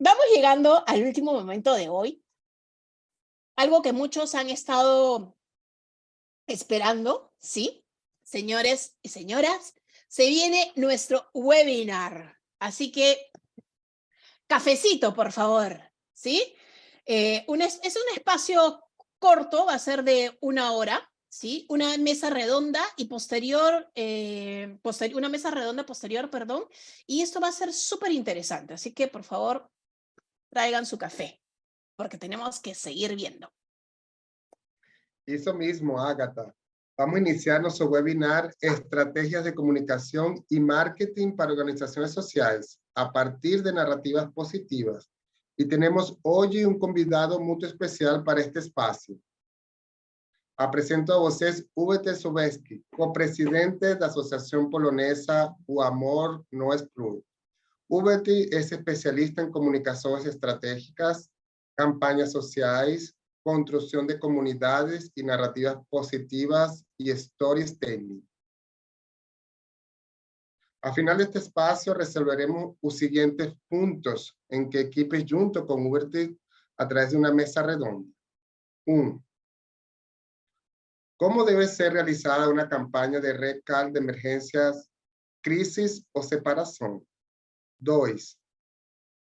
Vamos llegando al último momento de hoy. Algo que muchos han estado esperando, ¿sí? Señores y señoras, se viene nuestro webinar. Así que, cafecito, por favor, ¿sí? Es un espacio corto, va a ser de 1 hora, ¿sí? Una mesa redonda y una mesa redonda posterior, perdón. Y esto va a ser súper interesante. Así que, por favor, traigan su café, porque tenemos que seguir viendo. Eso mismo, Ágata. Vamos a iniciar nuestro webinar Estrategias de comunicación y marketing para organizaciones sociales a partir de narrativas positivas. Y tenemos hoy un convidado muy especial para este espacio. Presento a vocês Hubert Sobecki, co-presidente da Associação Polonesa O Amor No Exclude. Hubert es especialista en comunicaciones estratégicas, campañas sociales, construcción de comunidades y narrativas positivas y storytelling. Al final de este espacio resolveremos los siguientes puntos en que equipes junto con Hubert a través de una mesa redonda. 1. ¿Cómo debe ser realizada una campaña de red cal de emergencias, crisis o separación? 2.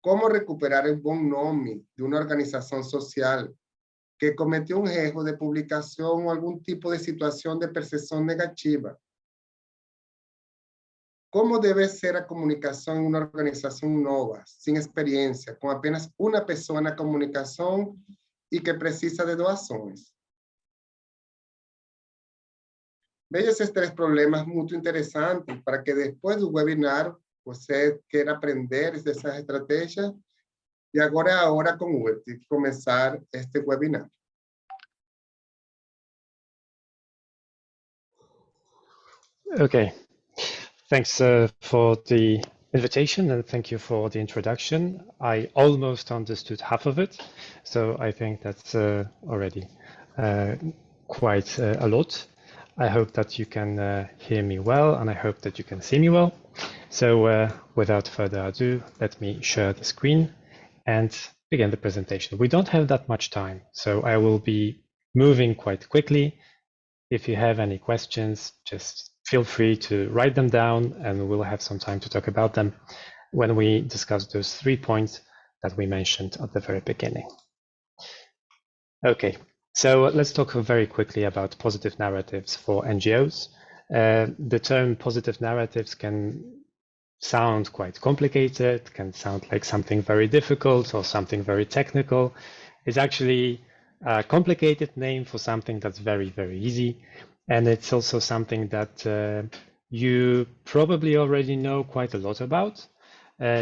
¿Cómo recuperar el buen nombre de una organización social que cometió un erro de publicación o algún tipo de situación de percepción negativa? ¿Cómo debe ser la comunicación en una organización nueva, sin experiencia, con apenas una persona en comunicación y que precisa de donaciones? Veja esses 3 problemas muy interesantes para que después del webinar você queira aprender dessas estratégias. E agora é a hora com o Hubert de começar este webinar. Okay, thanks for the invitation and thank you for the introduction. I almost understood half of it, so I think that's already quite a lot. I hope that you can hear me well and I hope that you can see me well. So without further ado, let me share the screen and begin the presentation. We don't have that much time, so I will be moving quite quickly. If you have any questions, just feel free to write them down and we'll have some time to talk about them when we discuss those 3 points that we mentioned at the very beginning. Okay, so let's talk very quickly about positive narratives for NGOs. The term positive narratives can sound quite complicated, can sound like something very difficult or something very technical. It's actually a complicated name for something that's very, very easy. And it's also something that you probably already know quite a lot about,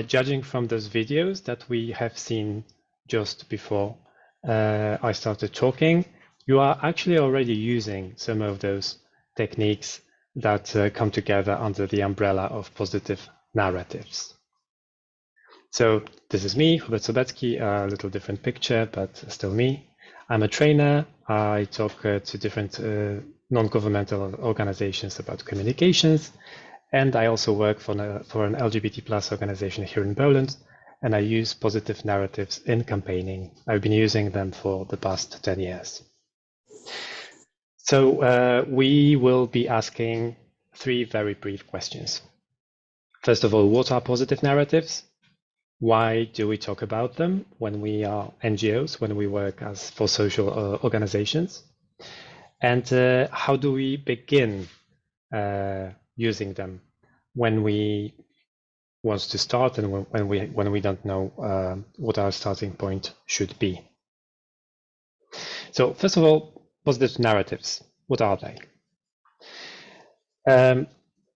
judging from those videos that we have seen just before I started talking. You are actually already using some of those techniques that come together under the umbrella of positive narratives. So this is me, Hubert Sobecki, a little different picture, but still me. I'm a trainer. I talk to different non-governmental organizations about communications, and I also work for an LGBT+ organization here in Poland, and I use positive narratives in campaigning. I've been using them for the past 10 years. So we will be asking 3 very brief questions. First of all, what are positive narratives? Why do we talk about them when we are NGOs, when we work for social organizations? And how do we begin using them when we want to start and when we don't know what our starting point should be? So first of all, positive narratives. What are they?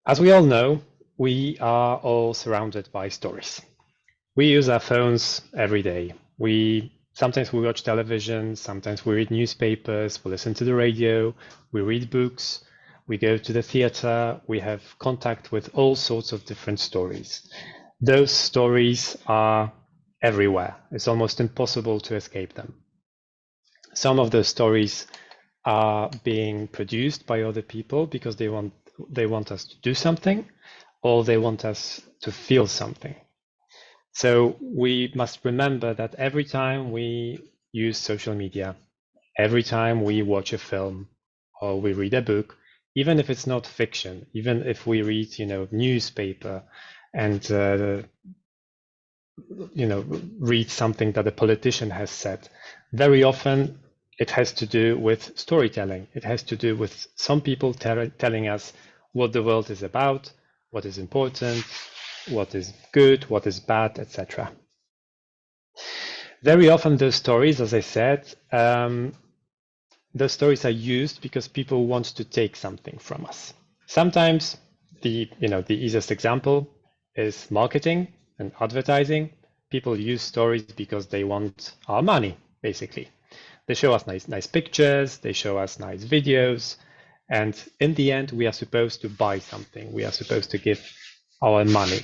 As we all know, we are all surrounded by stories. We use our phones every day. Sometimes we watch television, sometimes we read newspapers, we listen to the radio, we read books, we go to the theater, we have contact with all sorts of different stories. Those stories are everywhere. It's almost impossible to escape them. Some of those stories are being produced by other people because they want us to do something, or they want us to feel something. So we must remember that every time we use social media, every time we watch a film or we read a book, even if it's not fiction, even if we read, newspaper and, read something that a politician has said, very often it has to do with storytelling. It has to do with some people telling us what the world is about, what is important, what is good, what is bad, etc. Very often those stories, as I said, those stories are used because people want to take something from us. Sometimes the easiest example is marketing and advertising. People use stories because they want our money, basically. They show us nice pictures, they show us nice videos, and in the end, we are supposed to buy something. We are supposed to give our money.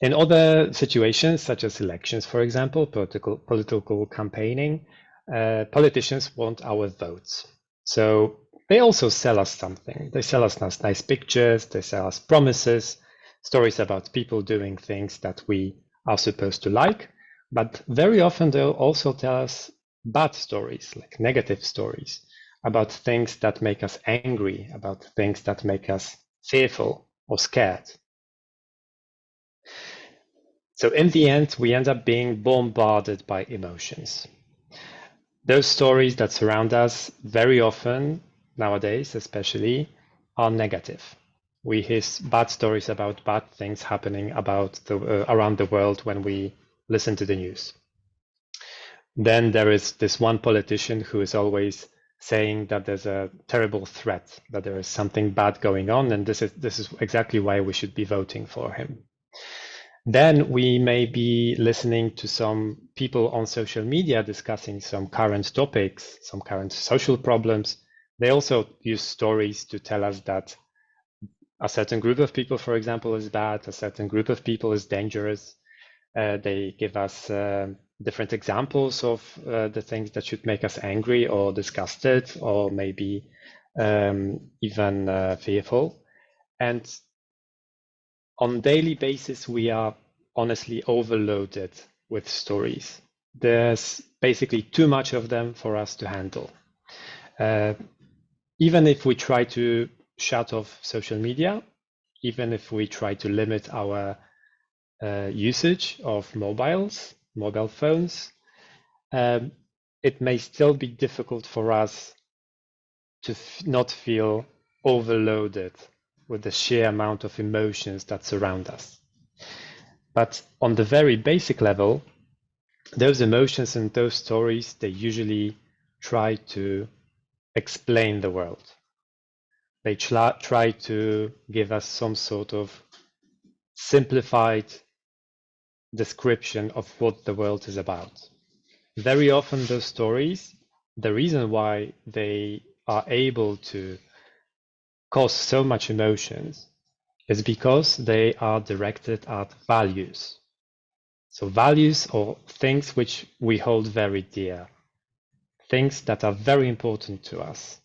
In other situations, such as elections, for example, political campaigning, politicians want our votes. So they also sell us something. They sell us nice pictures, they sell us promises, stories about people doing things that we are supposed to like. But very often they'll also tell us bad stories, like negative stories, about things that make us angry, about things that make us fearful or scared. So in the end, we end up being bombarded by emotions. Those stories that surround us very often, nowadays especially, are negative. We hear bad stories about bad things happening around the world when we listen to the news. Then there is this one politician who is always saying that there's a terrible threat, that there is something bad going on, and this is exactly why we should be voting for him. Then we may be listening to some people on social media discussing some current topics, some current social problems. They also use stories to tell us that a certain group of people, for example, is bad, a certain group of people is dangerous. They give us different examples of the things that should make us angry or disgusted or maybe even fearful. And on a daily basis, we are honestly overloaded with stories. There's basically too much of them for us to handle. Even if we try to shut off social media, even if we try to limit our usage of mobile phones, it may still be difficult for us to not feel overloaded with the sheer amount of emotions that surround us. But on the very basic level, those emotions and those stories, they usually try to explain the world. They try to give us some sort of simplified description of what the world is about. Very often those stories, the reason why they are able to cause so much emotions is because they are directed at values. So values are things which we hold very dear, things that are very important to us.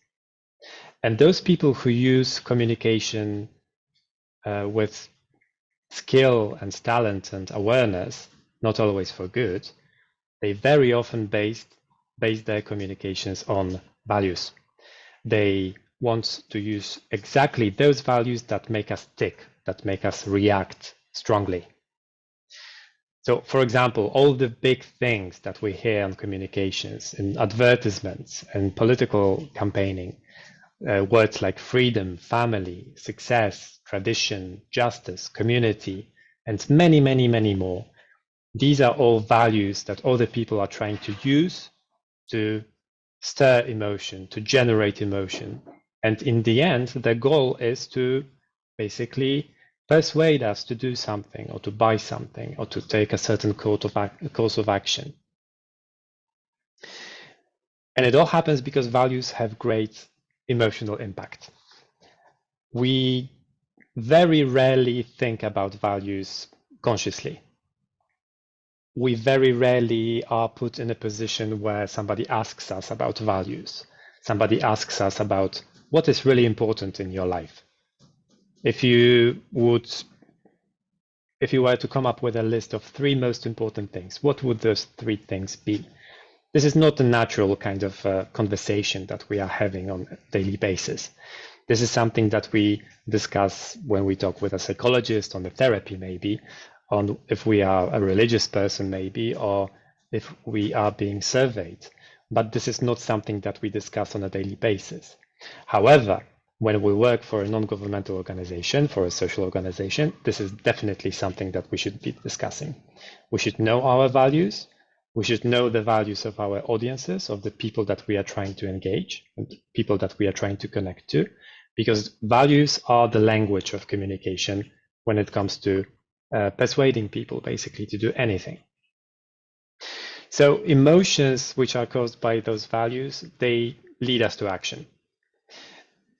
And those people who use communication with skill and talent and awareness, not always for good, they very often base their communications on values. They want to use exactly those values that make us tick, that make us react strongly. So, for example, all the big things that we hear on communications, in advertisements and political campaigning, words like freedom, family, success, tradition, justice, community, and many, many, many more. These are all values that other people are trying to use to stir emotion, to generate emotion. And in the end, their goal is to basically persuade us to do something or to buy something or to take a certain course of action. And it all happens because values have great emotional impact. We very rarely think about values consciously. We very rarely are put in a position where somebody asks us about values. Somebody asks us about what is really important in your life. If you would if you were to come up with a list of 3 most important things, what would those 3 things be? This is not a natural kind of conversation that we are having on a daily basis. This is something that we discuss when we talk with a psychologist on the therapy, maybe, on if we are a religious person, maybe, or if we are being surveyed. But this is not something that we discuss on a daily basis. However, when we work for a non-governmental organization, for a social organization, this is definitely something that we should be discussing. We should know our values. We should know the values of our audiences, of the people that we are trying to engage, and people that we are trying to connect to, because values are the language of communication when it comes to persuading people basically to do anything. So emotions which are caused by those values, they lead us to action.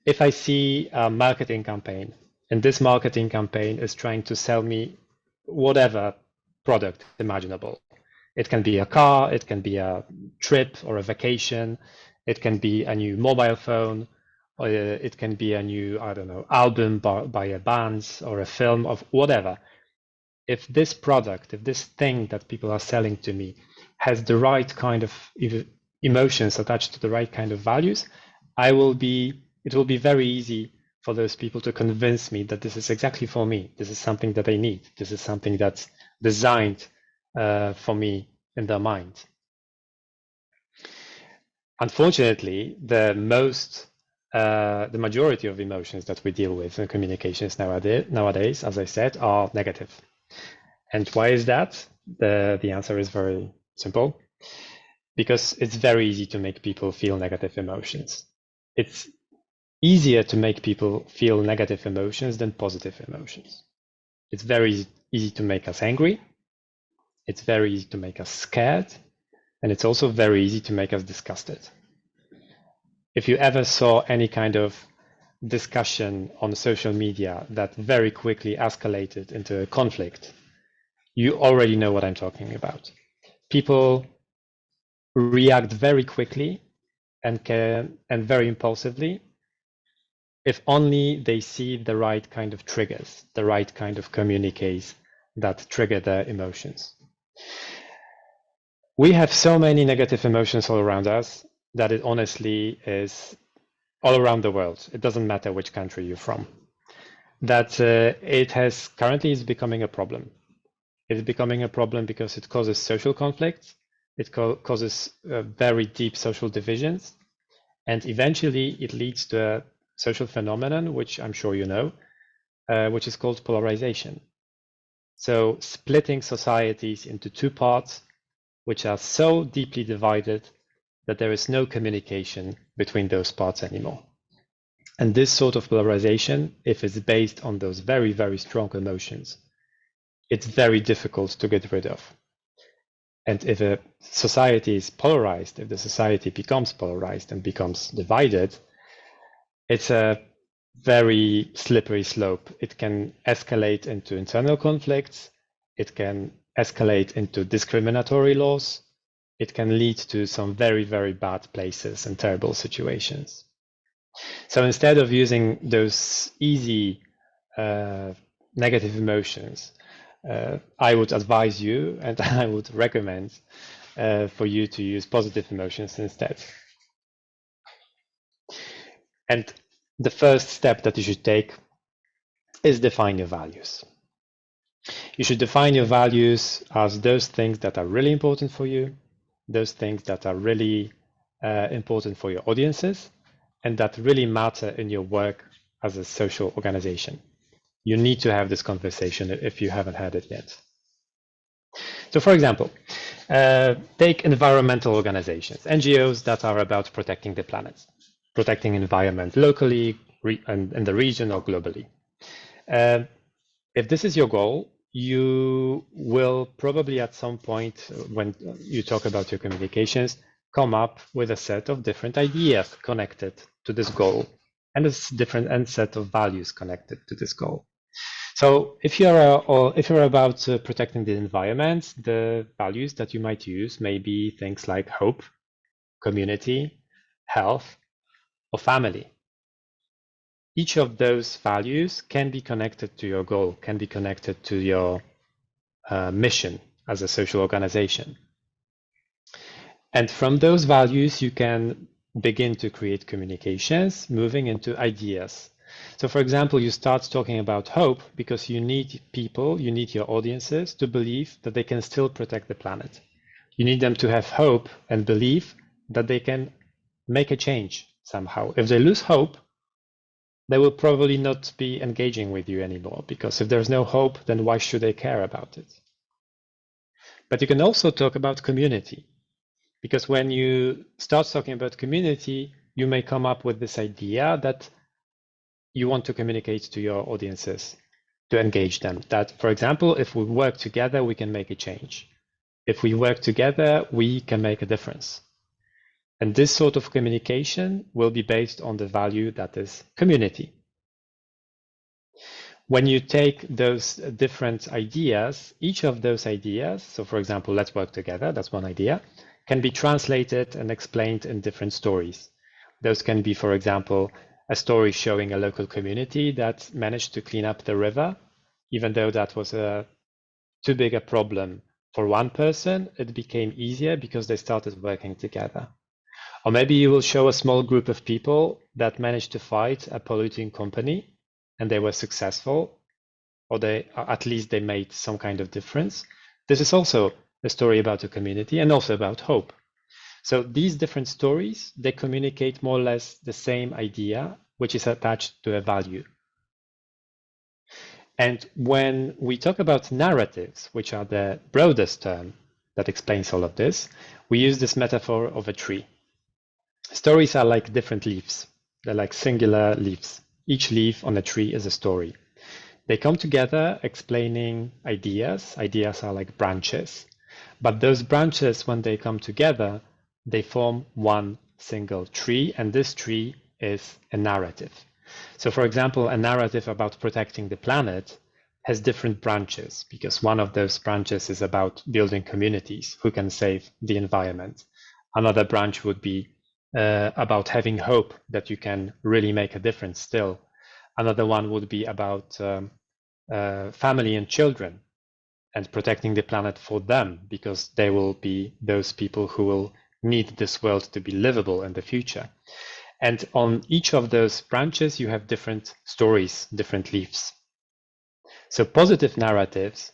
If I see a marketing campaign, and this marketing campaign is trying to sell me whatever product imaginable, it can be a car, it can be a trip or a vacation, it can be a new mobile phone, or it can be a new, I don't know, album by a band or a film of whatever. If this product, if this thing that people are selling to me has the right kind of emotions attached to the right kind of values, it will be very easy for those people to convince me that this is exactly for me. This is something that I need. This is something that's designed for me in their mind. Unfortunately, the majority of emotions that we deal with in communications nowadays, as I said, are negative. And why is that? The answer is very simple. Because it's very easy to make people feel negative emotions. It's easier to make people feel negative emotions than positive emotions. It's very easy to make us angry. It's very easy to make us scared. And it's also very easy to make us disgusted. If you ever saw any kind of discussion on social media that very quickly escalated into a conflict, you already know what I'm talking about. People react very quickly and very impulsively if only they see the right kind of triggers, the right kind of communiques that trigger their emotions. We have so many negative emotions all around us that it honestly is all around the world. It doesn't matter which country you're from. That it has currently is becoming a problem. It's becoming a problem because it causes social conflicts. It causes very deep social divisions. And eventually it leads to a social phenomenon, which I'm sure you know, which is called polarization. So splitting societies into 2 parts, which are so deeply divided that there is no communication between those parts anymore. And this sort of polarization, if it's based on those very, very strong emotions, it's very difficult to get rid of. And if a society is polarized, if the society becomes polarized and becomes divided, it's a very slippery slope. It can escalate into internal conflicts. It can escalate into discriminatory laws. It can lead to some very, very bad places and terrible situations. So instead of using those easy negative emotions, I would advise you and I would recommend for you to use positive emotions instead. And the first step that you should take is define your values. You should define your values as those things that are really important for you, those things that are really important for your audiences, and that really matter in your work as a social organization. You need to have this conversation if you haven't had it yet. So for example, take environmental organizations, NGOs that are about protecting the planet, protecting environment locally and in the region or globally. If this is your goal, you will probably at some point when you talk about your communications, come up with a set of different ideas connected to this goal and a different set of values connected to this goal. So if you're about protecting the environment, the values that you might use may be things like hope, community, health, or family. each of those values can be connected to your goal, can be connected to your mission as a social organization. And from those values, you can begin to create communications, moving into ideas. So for example, you start talking about hope because you need people, you need your audiences to believe that they can still protect the planet. You need them to have hope and believe that they can make a change somehow. If they lose hope, they will probably not be engaging with you anymore, because if there's no hope, then why should they care about it? But you can also talk about community, because when you start talking about community, you may come up with this idea that you want to communicate to your audiences, to engage them. That, for example, if we work together, we can make a change. If we work together, we can make a difference. And this sort of communication will be based on the value that is community. When you take those different ideas, each of those ideas, so for example, let's work together, that's one idea, can be translated and explained in different stories. Those can be, for example, a story showing a local community that managed to clean up the river, even though that was too big a problem for one person, it became easier because they started working together. Or maybe you will show a small group of people that managed to fight a polluting company and they were successful, or at least they made some kind of difference. This is also a story about a community and also about hope. So these different stories, they communicate more or less the same idea, which is attached to a value. And when we talk about narratives, which are the broadest term that explains all of this, we use this metaphor of a tree. Stories are like different leaves. They're like singular leaves. Each leaf on a tree is a story. They come together explaining ideas. Ideas are like branches. But those branches, when they come together, they form one single tree, and this tree is a narrative. So for example, a narrative about protecting the planet has different branches, because one of those branches is about building communities who can save the environment. Another branch would be about having hope that you can really make a difference still. Another one would be about family and children and protecting the planet for them, because they will be those people who will need this world to be livable in the future. And on each of those branches, you have different stories, different leaves. So positive narratives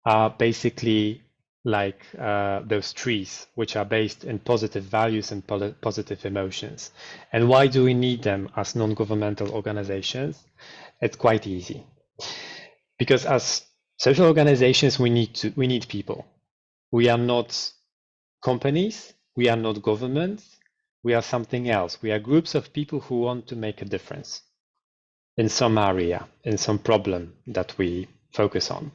are basically like those trees, which are based in positive values and positive emotions. And why do we need them as non-governmental organizations? It's quite easy. Because as social organizations, we need people. We are not companies, we are not governments, we are something else. We are groups of people who want to make a difference in some area, in some problem that we focus on.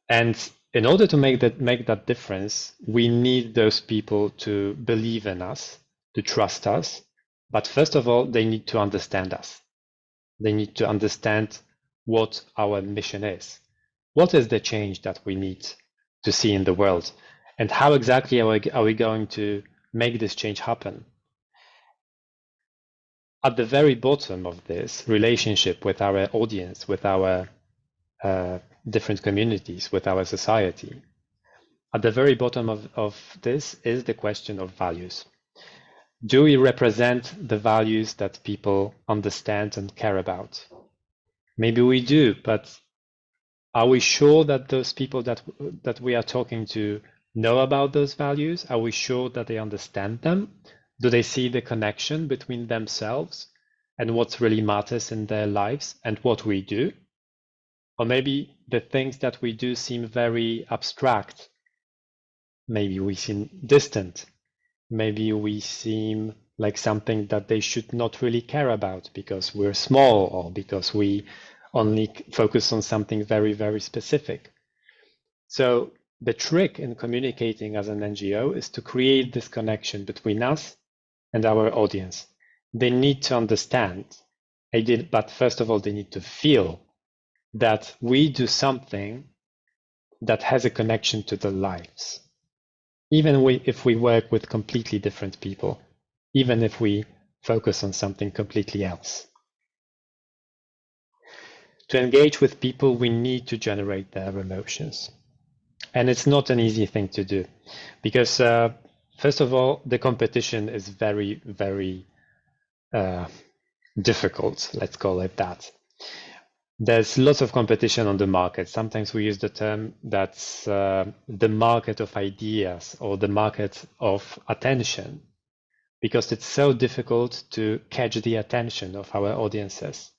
And in order to make that difference, we need those people to believe in us, to trust us. But first of all, they need to understand us. They need to understand what our mission is. What is the change that we need to see in the world? And how exactly are we going to make this change happen? At the very bottom of this relationship with our audience, with our different communities, with our society, at the very bottom of this is the question of values. Do we represent the values that people understand and care about? Maybe we do, but are we sure that those people that we are talking to know about those values? Are we sure that they understand them? Do they see the connection between themselves and what really matters in their lives and what we do? Or maybe the things that we do seem very abstract. Maybe we seem distant. Maybe we seem like something that they should not really care about because we're small or because we only focus on something very, very specific. So the trick in communicating as an NGO is to create this connection between us and our audience. They need to understand, but first of all, they need to feel that we do something that has a connection to their lives. Even if we work with completely different people, even if we focus on something completely else. To engage with people, we need to generate their emotions. And it's not an easy thing to do because, first of all, the competition is very, very difficult, let's call it that. There's lots of competition on the market. Sometimes we use the term that's the market of ideas or the market of attention, because it's so difficult to catch the attention of our audiences.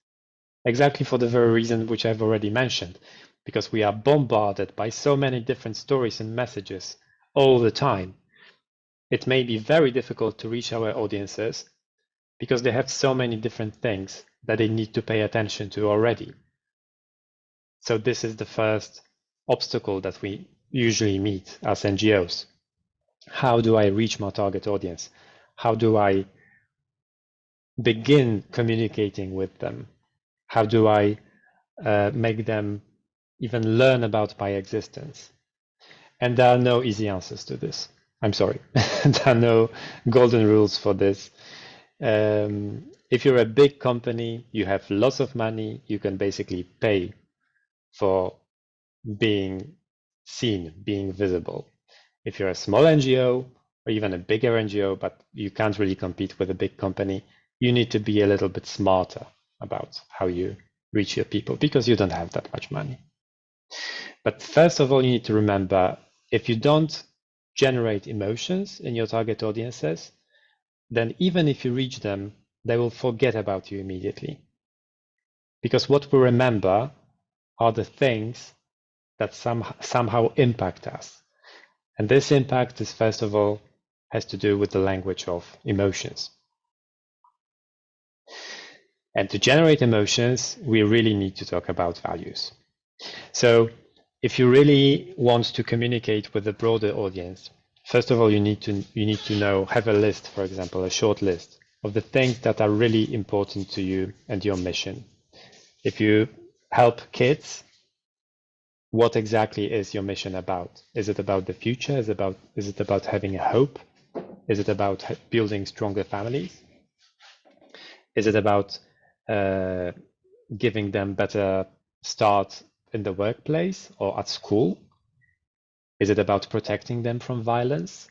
Exactly for the very reason which I've already mentioned, because we are bombarded by so many different stories and messages all the time. It may be very difficult to reach our audiences because they have so many different things that they need to pay attention to already. So this is the first obstacle that we usually meet as NGOs. How do I reach my target audience? How do I begin communicating with them? How do I make them even learn about my existence? And there are no easy answers to this. I'm sorry. There are no golden rules for this. If you're a big company, you have lots of money, you can basically pay for being seen, being visible. If you're a small NGO or even a bigger NGO, but you can't really compete with a big company, you need to be a little bit smarter about how you reach your people because you don't have that much money. But first of all, you need to remember, if you don't generate emotions in your target audiences, then even if you reach them, they will forget about you immediately. Because what we remember are the things that somehow impact us. And this impact is, first of all, has to do with the language of emotions. And to generate emotions, we really need to talk about values. So if you really want to communicate with a broader audience, first of all, you need to know, have a list, for example, a short list of the things that are really important to you and your mission. If you help kids, what exactly is your mission about? Is it about the future? Is it about having a hope? Is it about building stronger families? Is it about giving them better start in the workplace or at school? Is it about protecting them from violence?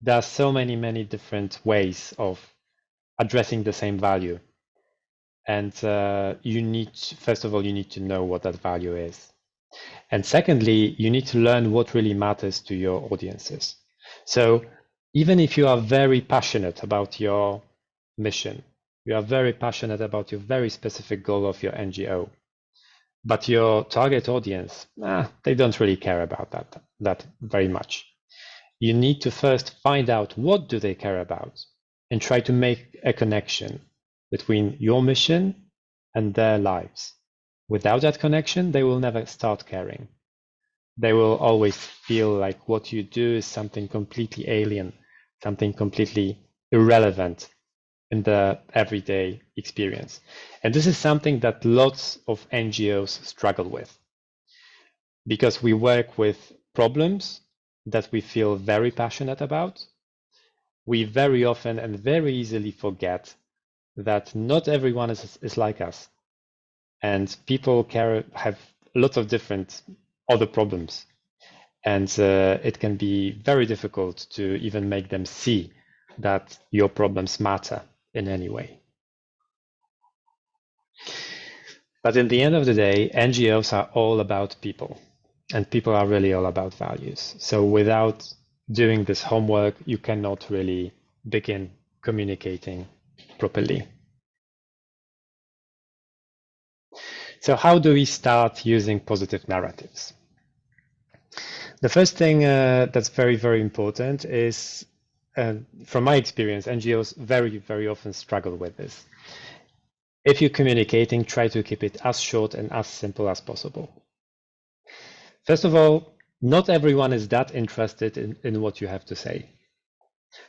There are so many different ways of addressing the same value. And first of all, you need to know what that value is. And secondly, you need to learn what really matters to your audiences. So even if you are very passionate about your mission, you are very passionate about your very specific goal of your NGO, but your target audience, they don't really care about that very much. You need to first find out what do they care about and try to make a connection between your mission and their lives. Without that connection, they will never start caring. They will always feel like what you do is something completely alien, something completely irrelevant in the everyday experience. And this is something that lots of NGOs struggle with, because we work with problems that we feel very passionate about. We very often and very easily forget that not everyone is like us. And people have lots of different other problems. And it can be very difficult to even make them see that your problems matter in any way. But in the end of the day, NGOs are all about people, and people are really all about values. So without doing this homework, you cannot really begin communicating properly. So how do we start using positive narratives? The first thing that's very important is, from my experience, NGOs very often struggle with this. If you're communicating, try to keep it as short and as simple as possible. First of all, not everyone is that interested in what you have to say.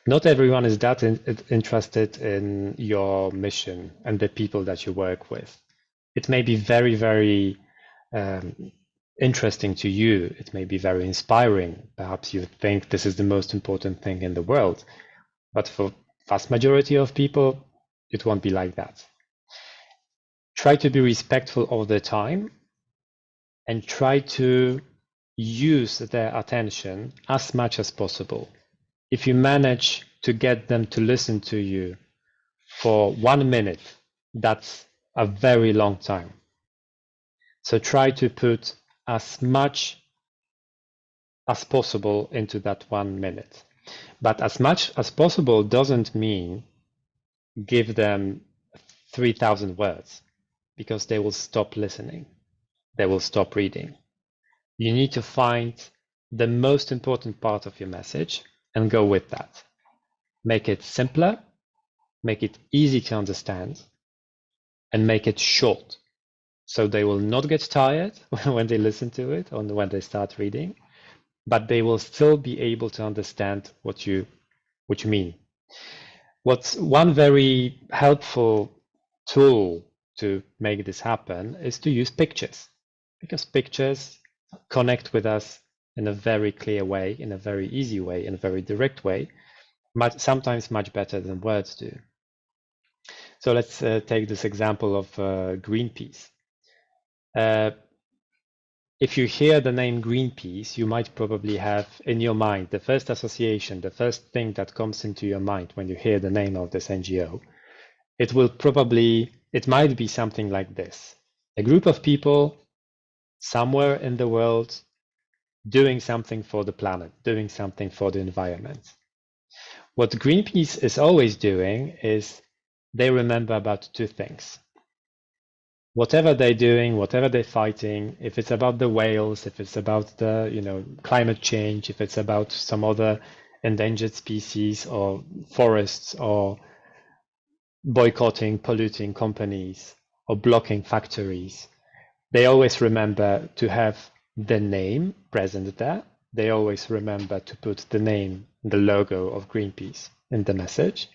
Not everyone is that interested in your mission and the people that you work with. It may be very interesting to you. It may be very inspiring. Perhaps you think this is the most important thing in the world. But for vast majority of people, it won't be like that. try to be respectful all the time and try to use their attention as much as possible. If you manage to get them to listen to you for 1 minute, that's a very long time. So try to put as much as possible into that 1 minute. But as much as possible doesn't mean give them 3,000 words, because they will stop listening. They will stop reading. You need to find the most important part of your message and go with that. Make it simpler, make it easy to understand, and make it short. So they will not get tired when they listen to it or when they start reading, but they will still be able to understand what you mean. What's one very helpful tool to make this happen is to use pictures, because pictures connect with us in a very clear way, in a very easy way, in a very direct way, sometimes much better than words do. So let's take this example of Greenpeace. If you hear the name Greenpeace, you might probably have in your mind the first association, the first thing that comes into your mind when you hear the name of this NGO. It might be something like this: a group of people somewhere in the world doing something for the planet, doing something for the environment. What Greenpeace is always doing is they remember about two things. Whatever they're doing, whatever they're fighting, if it's about the whales, if it's about the climate change, if it's about some other endangered species or forests or boycotting, polluting companies or blocking factories, they always remember to have the name present there. They always remember to put the name, the logo of Greenpeace in the message.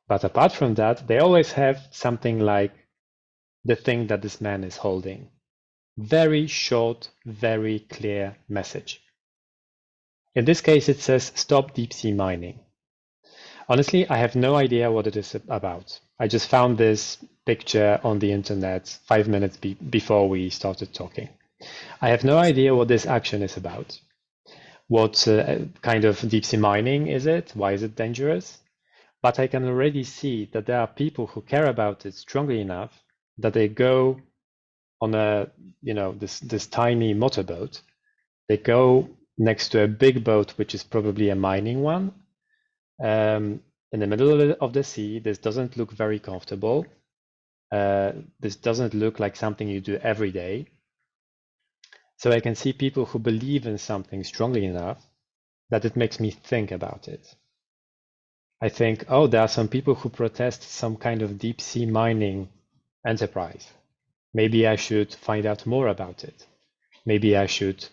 But apart from that, they always have something like the thing that this man is holding. Very short, very clear message. In this case, it says stop deep sea mining. Honestly, I have no idea what it is about. I just found this picture on the internet 5 minutes before we started talking. I have no idea what this action is about. What kind of deep sea mining is it? Why is it dangerous? But I can already see that there are people who care about it strongly enough that they go on this tiny motorboat. They go next to a big boat, which is probably a mining one, in the middle of the sea. This doesn't look very comfortable. This doesn't look like something you do every day. So I can see people who believe in something strongly enough that it makes me think about it. I think, oh, there are some people who protest some kind of deep sea mining enterprise. Maybe I should find out more about it. Maybe I should,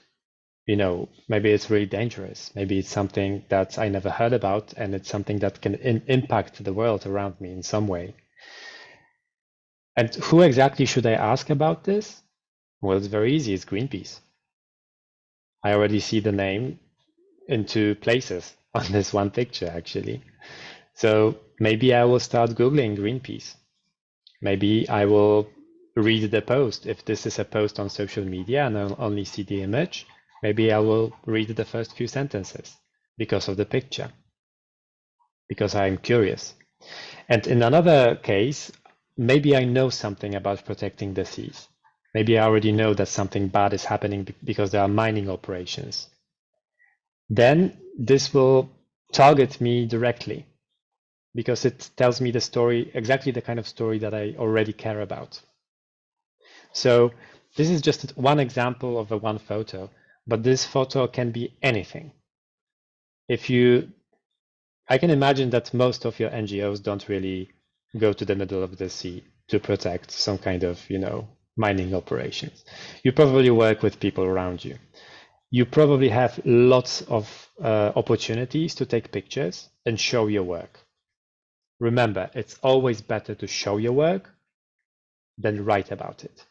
maybe it's really dangerous. Maybe it's something that I never heard about, and it's something that can impact the world around me in some way. And who exactly should I ask about this? Well, it's very easy. It's Greenpeace. I already see the name in 2 places on this one picture, actually. So maybe I will start Googling Greenpeace. Maybe I will read the post. If this is a post on social media and I'll only see the image, maybe I will read the first few sentences because of the picture, because I'm curious. And in another case, maybe I know something about protecting the seas. Maybe I already know that something bad is happening because there are mining operations. Then this will target me directly because it tells me the story, exactly the kind of story that I already care about. So this is just one example of one photo, but this photo can be anything. I can imagine that most of your NGOs don't really go to the middle of the sea to protect some kind of, mining operations. You probably work with people around you. You probably have lots of opportunities to take pictures and show your work. Remember, it's always better to show your work than write about it.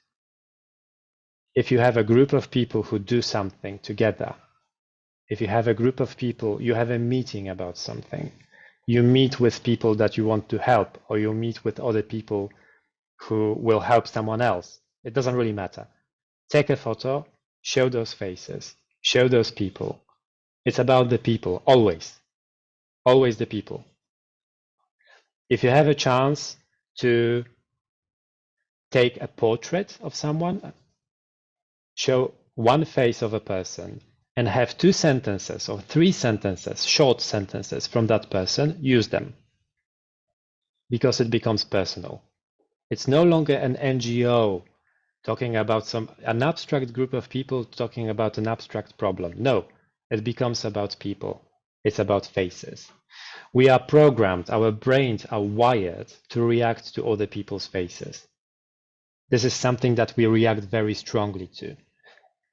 If you have a group of people who do something together, if you have a group of people, you have a meeting about something, you meet with people that you want to help, or you meet with other people who will help someone else. It doesn't really matter. Take a photo, show those faces, show those people. It's about the people, always. Always the people. If you have a chance to take a portrait of someone, show one face of a person, and have 2 sentences or 3 sentences, short sentences from that person, use them. Because it becomes personal. It's no longer an NGO talking about an abstract group of people talking about an abstract problem. No, it becomes about people. It's about faces. We are programmed, our brains are wired to react to other people's faces. This is something that we react very strongly to.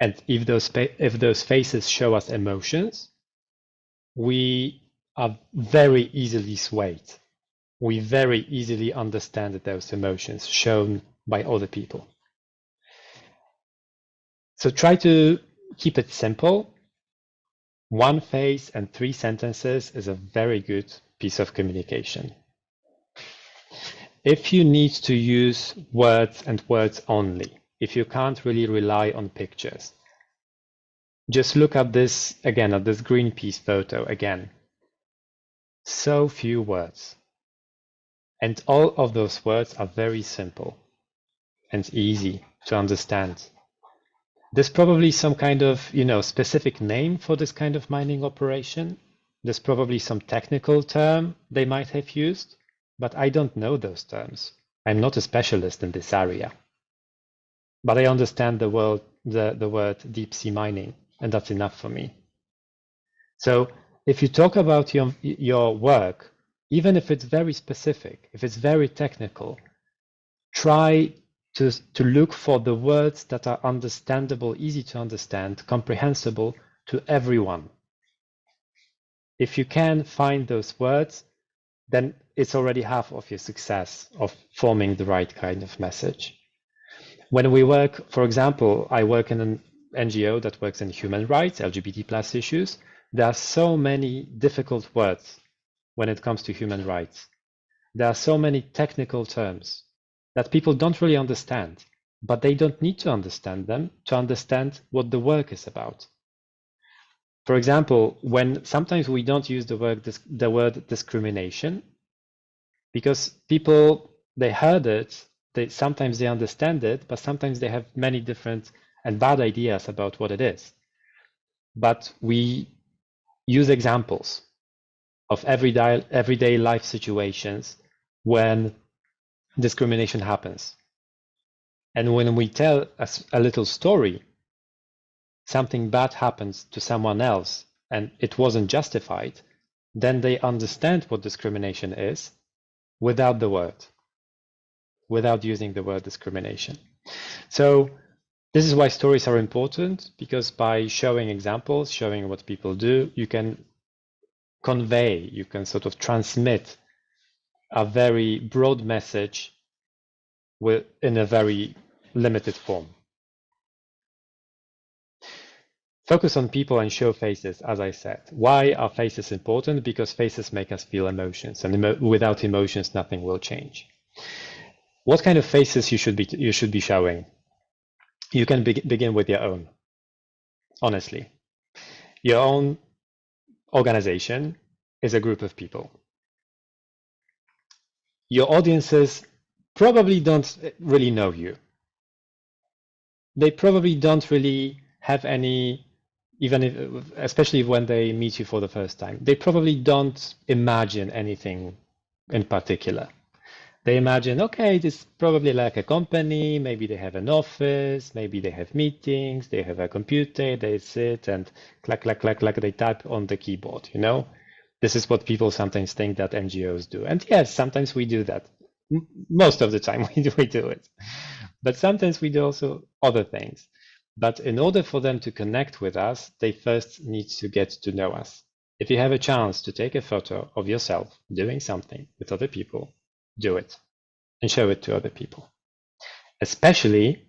And if those faces show us emotions, we are very easily swayed. We very easily understand those emotions shown by other people. So try to keep it simple. 1 face and 3 sentences is a very good piece of communication. If you need to use words and words only, if you can't really rely on pictures, just look at this again, at this Greenpeace photo again. So few words. And all of those words are very simple and easy to understand. There's probably some kind of, specific name for this kind of mining operation. There's probably some technical term they might have used, but I don't know those terms. I'm not a specialist in this area. But I understand the word deep sea mining, and that's enough for me. So if you talk about your work, even if it's very specific, if it's very technical, try to look for the words that are understandable, easy to understand, comprehensible to everyone. If you can find those words, then it's already half of your success of forming the right kind of message. When we work, for example, I work in an NGO that works in human rights, LGBT+ issues. There are so many difficult words when it comes to human rights. There are so many technical terms that people don't really understand, but they don't need to understand them to understand what the work is about. For example, when sometimes we don't use the word discrimination, because people, they heard it, sometimes they understand it, but sometimes they have many different and bad ideas about what it is. But we use examples of everyday life situations when discrimination happens. And when we tell a little story, something bad happens to someone else and it wasn't justified, then they understand what discrimination is without using the word discrimination. So this is why stories are important, because by showing examples, showing what people do, you can convey, you can sort of transmit a very broad message in a very limited form. Focus on people and show faces, as I said. Why are faces important? Because faces make us feel emotions, and without emotions, nothing will change. What kind of faces you should be showing? You can begin with your own, honestly. Your own organization is a group of people. Your audiences probably don't really know you. They probably don't really have any, especially when they meet you for the first time, they probably don't imagine anything in particular. They imagine, okay, this is probably like a company, maybe they have an office, maybe they have meetings, they have a computer, they sit and clack, clack, clack, clack, they type on the keyboard, This is what people sometimes think that NGOs do. And yes, sometimes we do that. Most of the time we do it. But sometimes we do also other things. But in order for them to connect with us, they first need to get to know us. If you have a chance to take a photo of yourself doing something with other people, do it and show it to other people. Especially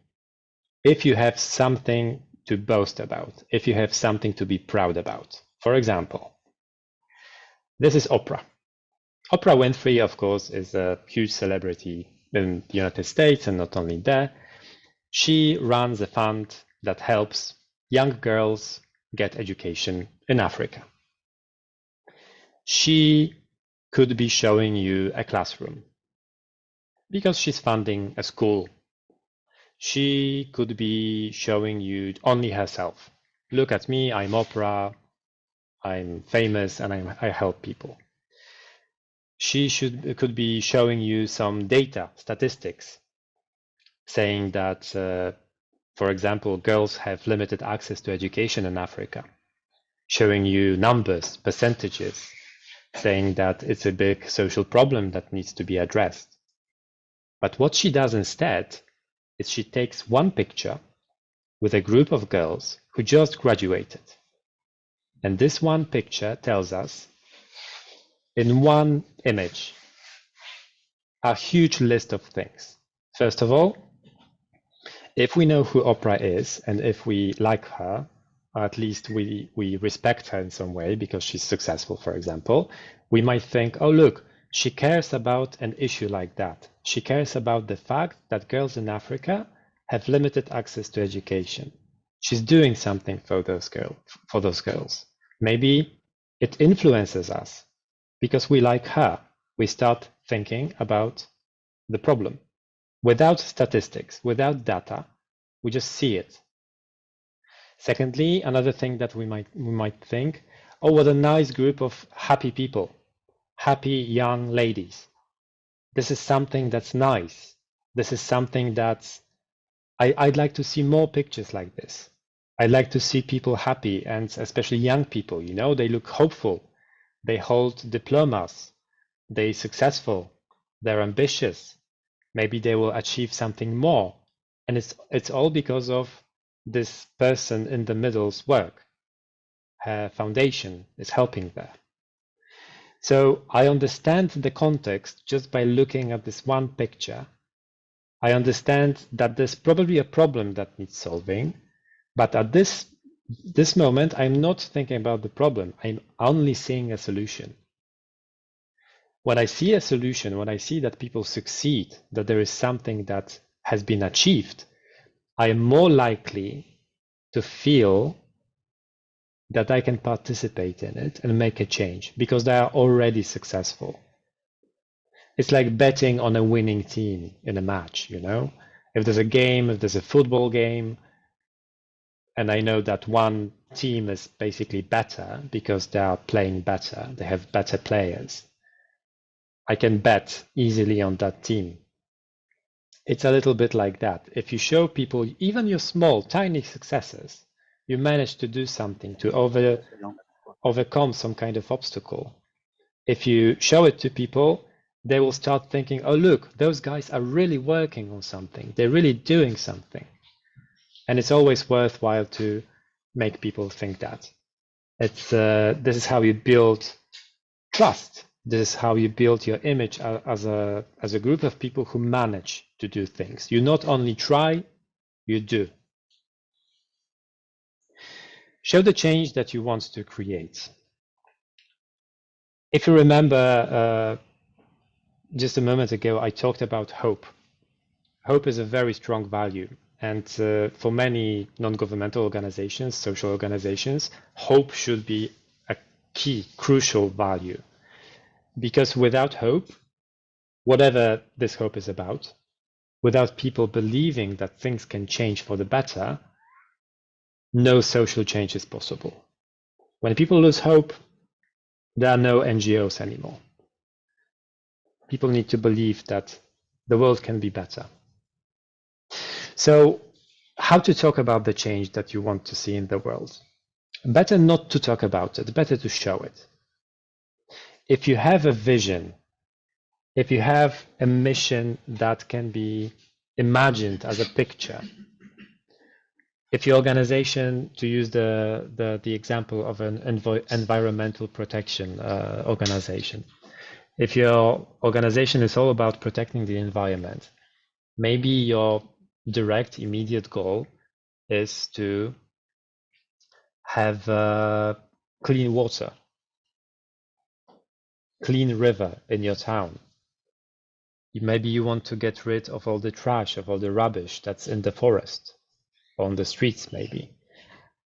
if you have something to boast about, if you have something to be proud about. For example, this is Oprah. Oprah Winfrey, of course, is a huge celebrity in the United States and not only there. She runs a fund that helps young girls get education in Africa. She could be showing you a classroom because she's funding a school. She could be showing you only herself. Look at me, I'm Oprah, I'm famous, and I help people. She could be showing you some data, statistics, saying that, for example, girls have limited access to education in Africa, showing you numbers, percentages, saying that it's a big social problem that needs to be addressed. But what she does instead is she takes one picture with a group of girls who just graduated. And this one picture tells us, in one image, a huge list of things. First of all, if we know who Oprah is, and if we like her, or at least we respect her in some way because she's successful, for example, we might think, oh, look, she cares about an issue like that. She cares about the fact that girls in Africa have limited access to education. She's doing something for those girls. Maybe it influences us because we like her. We start thinking about the problem. Without statistics, without data, we just see it. Secondly, another thing that we might think, oh, what a nice group of happy people, happy young ladies. This is something that's nice. This is something that's, I'd like to see more pictures like this. I'd like to see people happy, and especially young people, you know, they look hopeful. They hold diplomas. They're successful. They're ambitious. Maybe they will achieve something more. And it's all because of this person in the middle's work. Her foundation is helping there. So I understand the context just by looking at this one picture. I understand that there's probably a problem that needs solving, but at this moment, I'm not thinking about the problem. I'm only seeing a solution. When I see a solution, when I see that people succeed, that there is something that has been achieved, I am more likely to feel that I can participate in it and make a change because they are already successful. It's like betting on a winning team in a match, you know? If there's a game, if there's a football game, and I know that one team is basically better because they are playing better, they have better players, I can bet easily on that team. It's a little bit like that. If you show people even your small, tiny successes, you manage to do something to overcome some kind of obstacle. If you show it to people, they will start thinking, oh, look, those guys are really working on something. They're really doing something. And it's always worthwhile to make people think that. This is how you build trust. This is how you build your image as a group of people who manage to do things. You not only try, you do. Show the change that you want to create. If you remember, just a moment ago, I talked about hope. Hope is a very strong value. And for many non-governmental organizations, social organizations, hope should be a key, crucial value. Because without hope, whatever this hope is about, without people believing that things can change for the better, no social change is possible. When people lose hope, there are no NGOs anymore. People need to believe that the world can be better. So, how to talk about the change that you want to see in the world? Better not to talk about it, better to show it. If you have a vision, if you have a mission that can be imagined as a picture, if your organization, to use the example of an environmental protection organization, if your organization is all about protecting the environment, maybe your direct, immediate goal is to have clean water, clean river in your town. Maybe you want to get rid of all the trash, of all the rubbish that's in the forest, or on the streets maybe.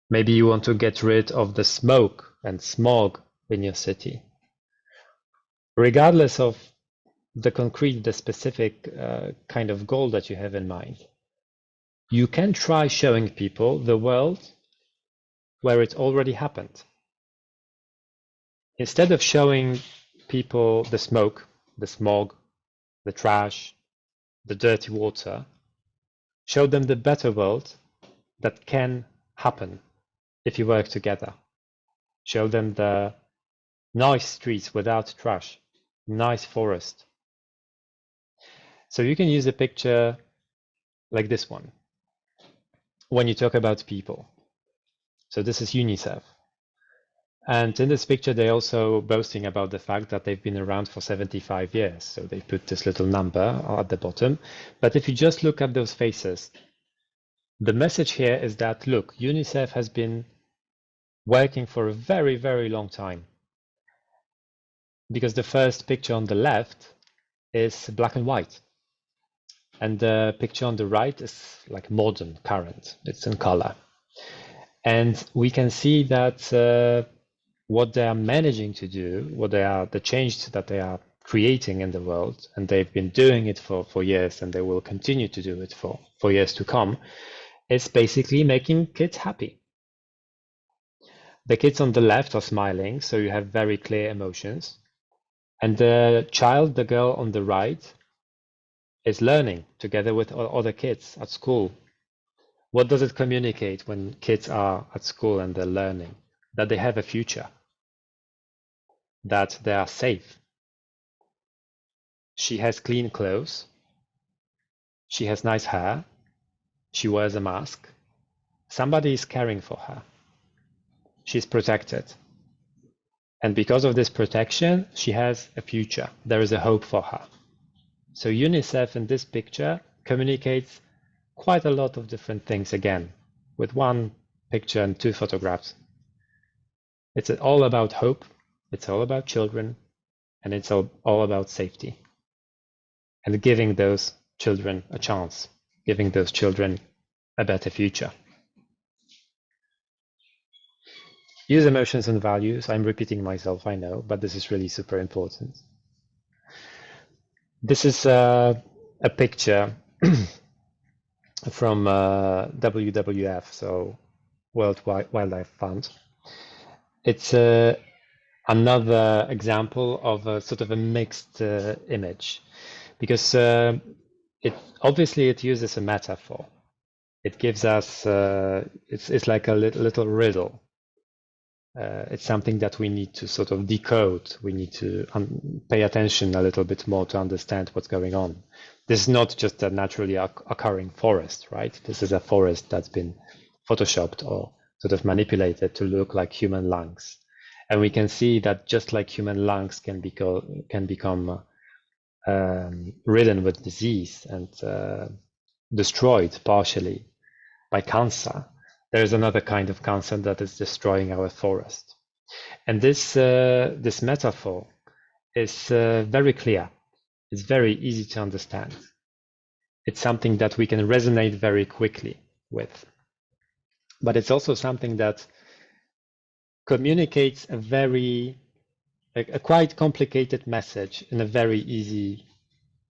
Maybe you want to get rid of the smoke and smog in your city. Regardless of the concrete, the specific kind of goal that you have in mind, you can try showing people the world where it already happened. Instead of showing people the smoke, the smog, the trash, the dirty water, show them the better world that can happen if you work together. Show them the nice streets without trash, nice forest. So you can use a picture like this one when you talk about people. So this is UNICEF. And in this picture, they're also boasting about the fact that they've been around for 75 years. So they put this little number at the bottom. But if you just look at those faces, the message here is that, look, UNICEF has been working for a very, very long time. Because the first picture on the left is black and white. And the picture on the right is like modern, current. It's in color. And we can see that what they are managing to do, the change that they are creating in the world, and they've been doing it for years, and they will continue to do it for years to come, is basically making kids happy. The kids on the left are smiling, so you have very clear emotions. And the child, the girl on the right, is learning together with other kids at school. What does it communicate when kids are at school and they're learning? That they have a future, that they are safe. She has clean clothes. She has nice hair. She wears a mask. Somebody is caring for her. She's protected. And because of this protection, she has a future. There is a hope for her. So UNICEF in this picture communicates quite a lot of different things again, with one picture and two photographs. It's all about hope, it's all about children, and it's all about safety. And giving those children a chance, giving those children a better future. Use emotions and values. I'm repeating myself, I know, but this is really super important. This is a picture from WWF, so World Wildlife Fund. It's another example of a sort of a mixed image, because it uses a metaphor. It gives us it's like a little riddle. It's something that we need to sort of decode. We need to pay attention a little bit more to understand what's going on. This is not just a naturally occurring forest, right? This is a forest that's been photoshopped or sort of manipulated to look like human lungs. And we can see that just like human lungs can become ridden with disease and destroyed partially by cancer, there is another kind of cancer that is destroying our forest. And this metaphor is very clear. It's very easy to understand. It's something that we can resonate very quickly with. But it's also something that communicates a quite complicated message in a very easy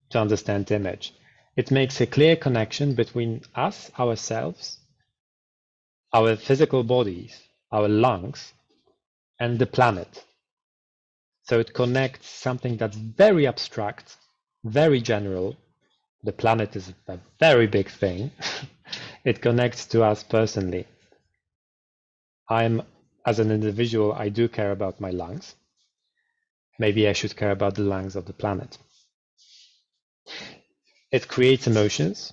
to understand image. It makes a clear connection between us, ourselves, our physical bodies, our lungs, and the planet. So it connects something that's very abstract, very general. The planet is a very big thing. It connects to us personally. As an individual, I do care about my lungs. Maybe I should care about the lungs of the planet. It creates emotions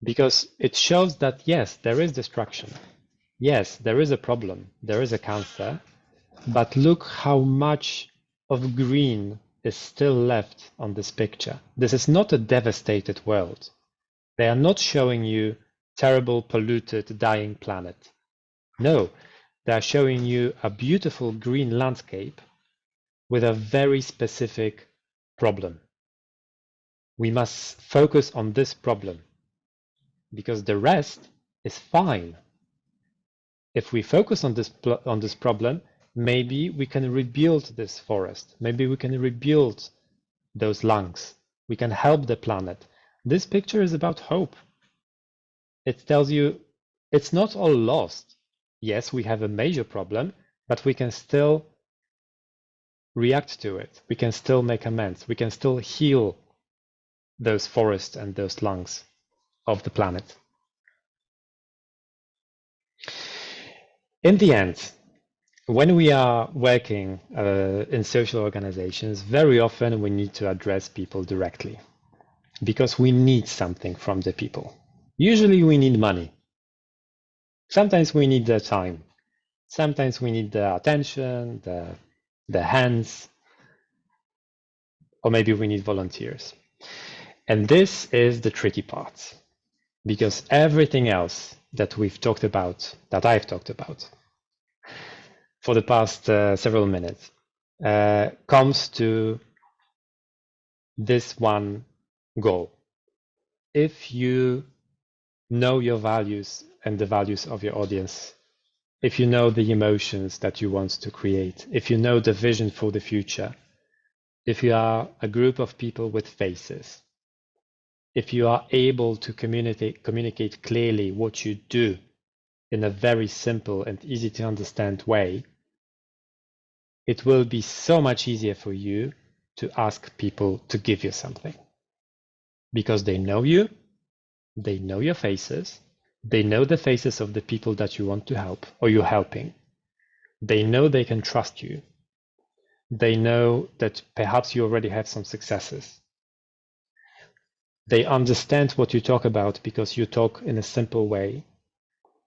because it shows that, yes, there is destruction. Yes, there is a problem. There is a cancer. But look how much of green is still left on this picture. This is not a devastated world. They are not showing you terrible, polluted, dying planet. No, they are showing you a beautiful green landscape with a very specific problem. We must focus on this problem because the rest is fine. If we focus on this problem, maybe we can rebuild this forest. Maybe we can rebuild those lungs. We can help the planet. This picture is about hope. It tells you it's not all lost. Yes, we have a major problem, but we can still react to it. We can still make amends. We can still heal those forests and those lungs of the planet. In the end, when we are working in social organizations, very often we need to address people directly because we need something from the people. Usually we need money. Sometimes we need their time. Sometimes we need their attention, their hands, or maybe we need volunteers. And this is the tricky part, because everything else that we've talked about, that I've talked about for the past several minutes, comes to this one goal. If you know your values and the values of your audience, if you know the emotions that you want to create, if you know the vision for the future, if you are a group of people with faces, if you are able to communicate clearly what you do in a very simple and easy to understand way, it will be so much easier for you to ask people to give you something. Because they know you, they know your faces, they know the faces of the people that you want to help or you're helping. They know they can trust you. They know that perhaps you already have some successes. They understand what you talk about because you talk in a simple way.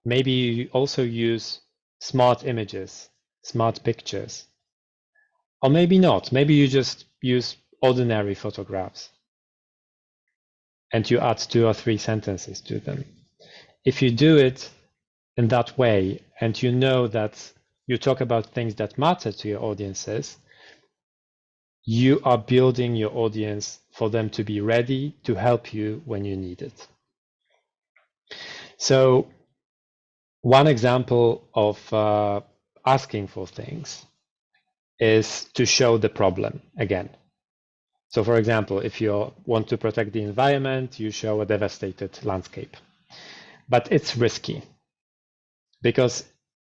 Maybe you also use smart images, smart pictures. Or maybe not. Maybe you just use ordinary photographs and you add 2 or 3 sentences to them. If you do it in that way and you know that you talk about things that matter to your audiences, you are building your audience for them to be ready to help you when you need it. So one example of asking for things is to show the problem again. So for example, if you want to protect the environment, you show a devastated landscape. But it's risky because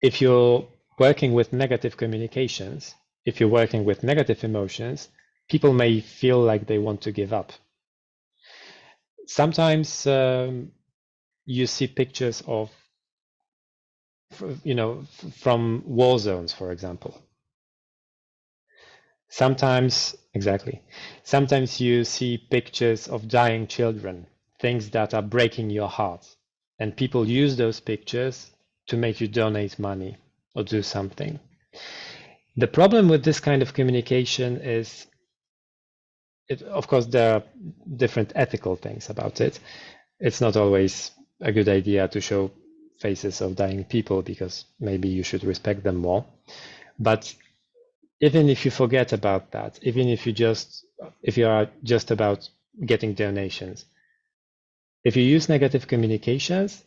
if you're working with negative communications, if you're working with negative emotions, people may feel like they want to give up. Sometimes you see pictures of, from war zones, for example. Sometimes you see pictures of dying children, things that are breaking your heart. And people use those pictures to make you donate money or do something. The problem with this kind of communication is, of course, there are different ethical things about it. It's not always a good idea to show faces of dying people because maybe you should respect them more. But even if you forget about that, even if you are just about getting donations, if you use negative communications,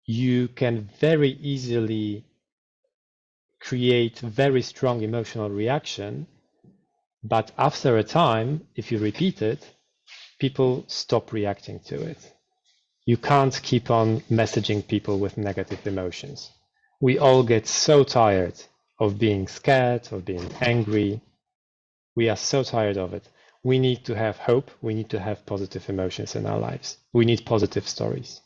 you can very easily create very strong emotional reaction. But after a time, if you repeat it, people stop reacting to it. You can't keep on messaging people with negative emotions. We all get so tired of being scared, of being angry. We are so tired of it. We need to have hope. We need to have positive emotions in our lives. We need positive stories.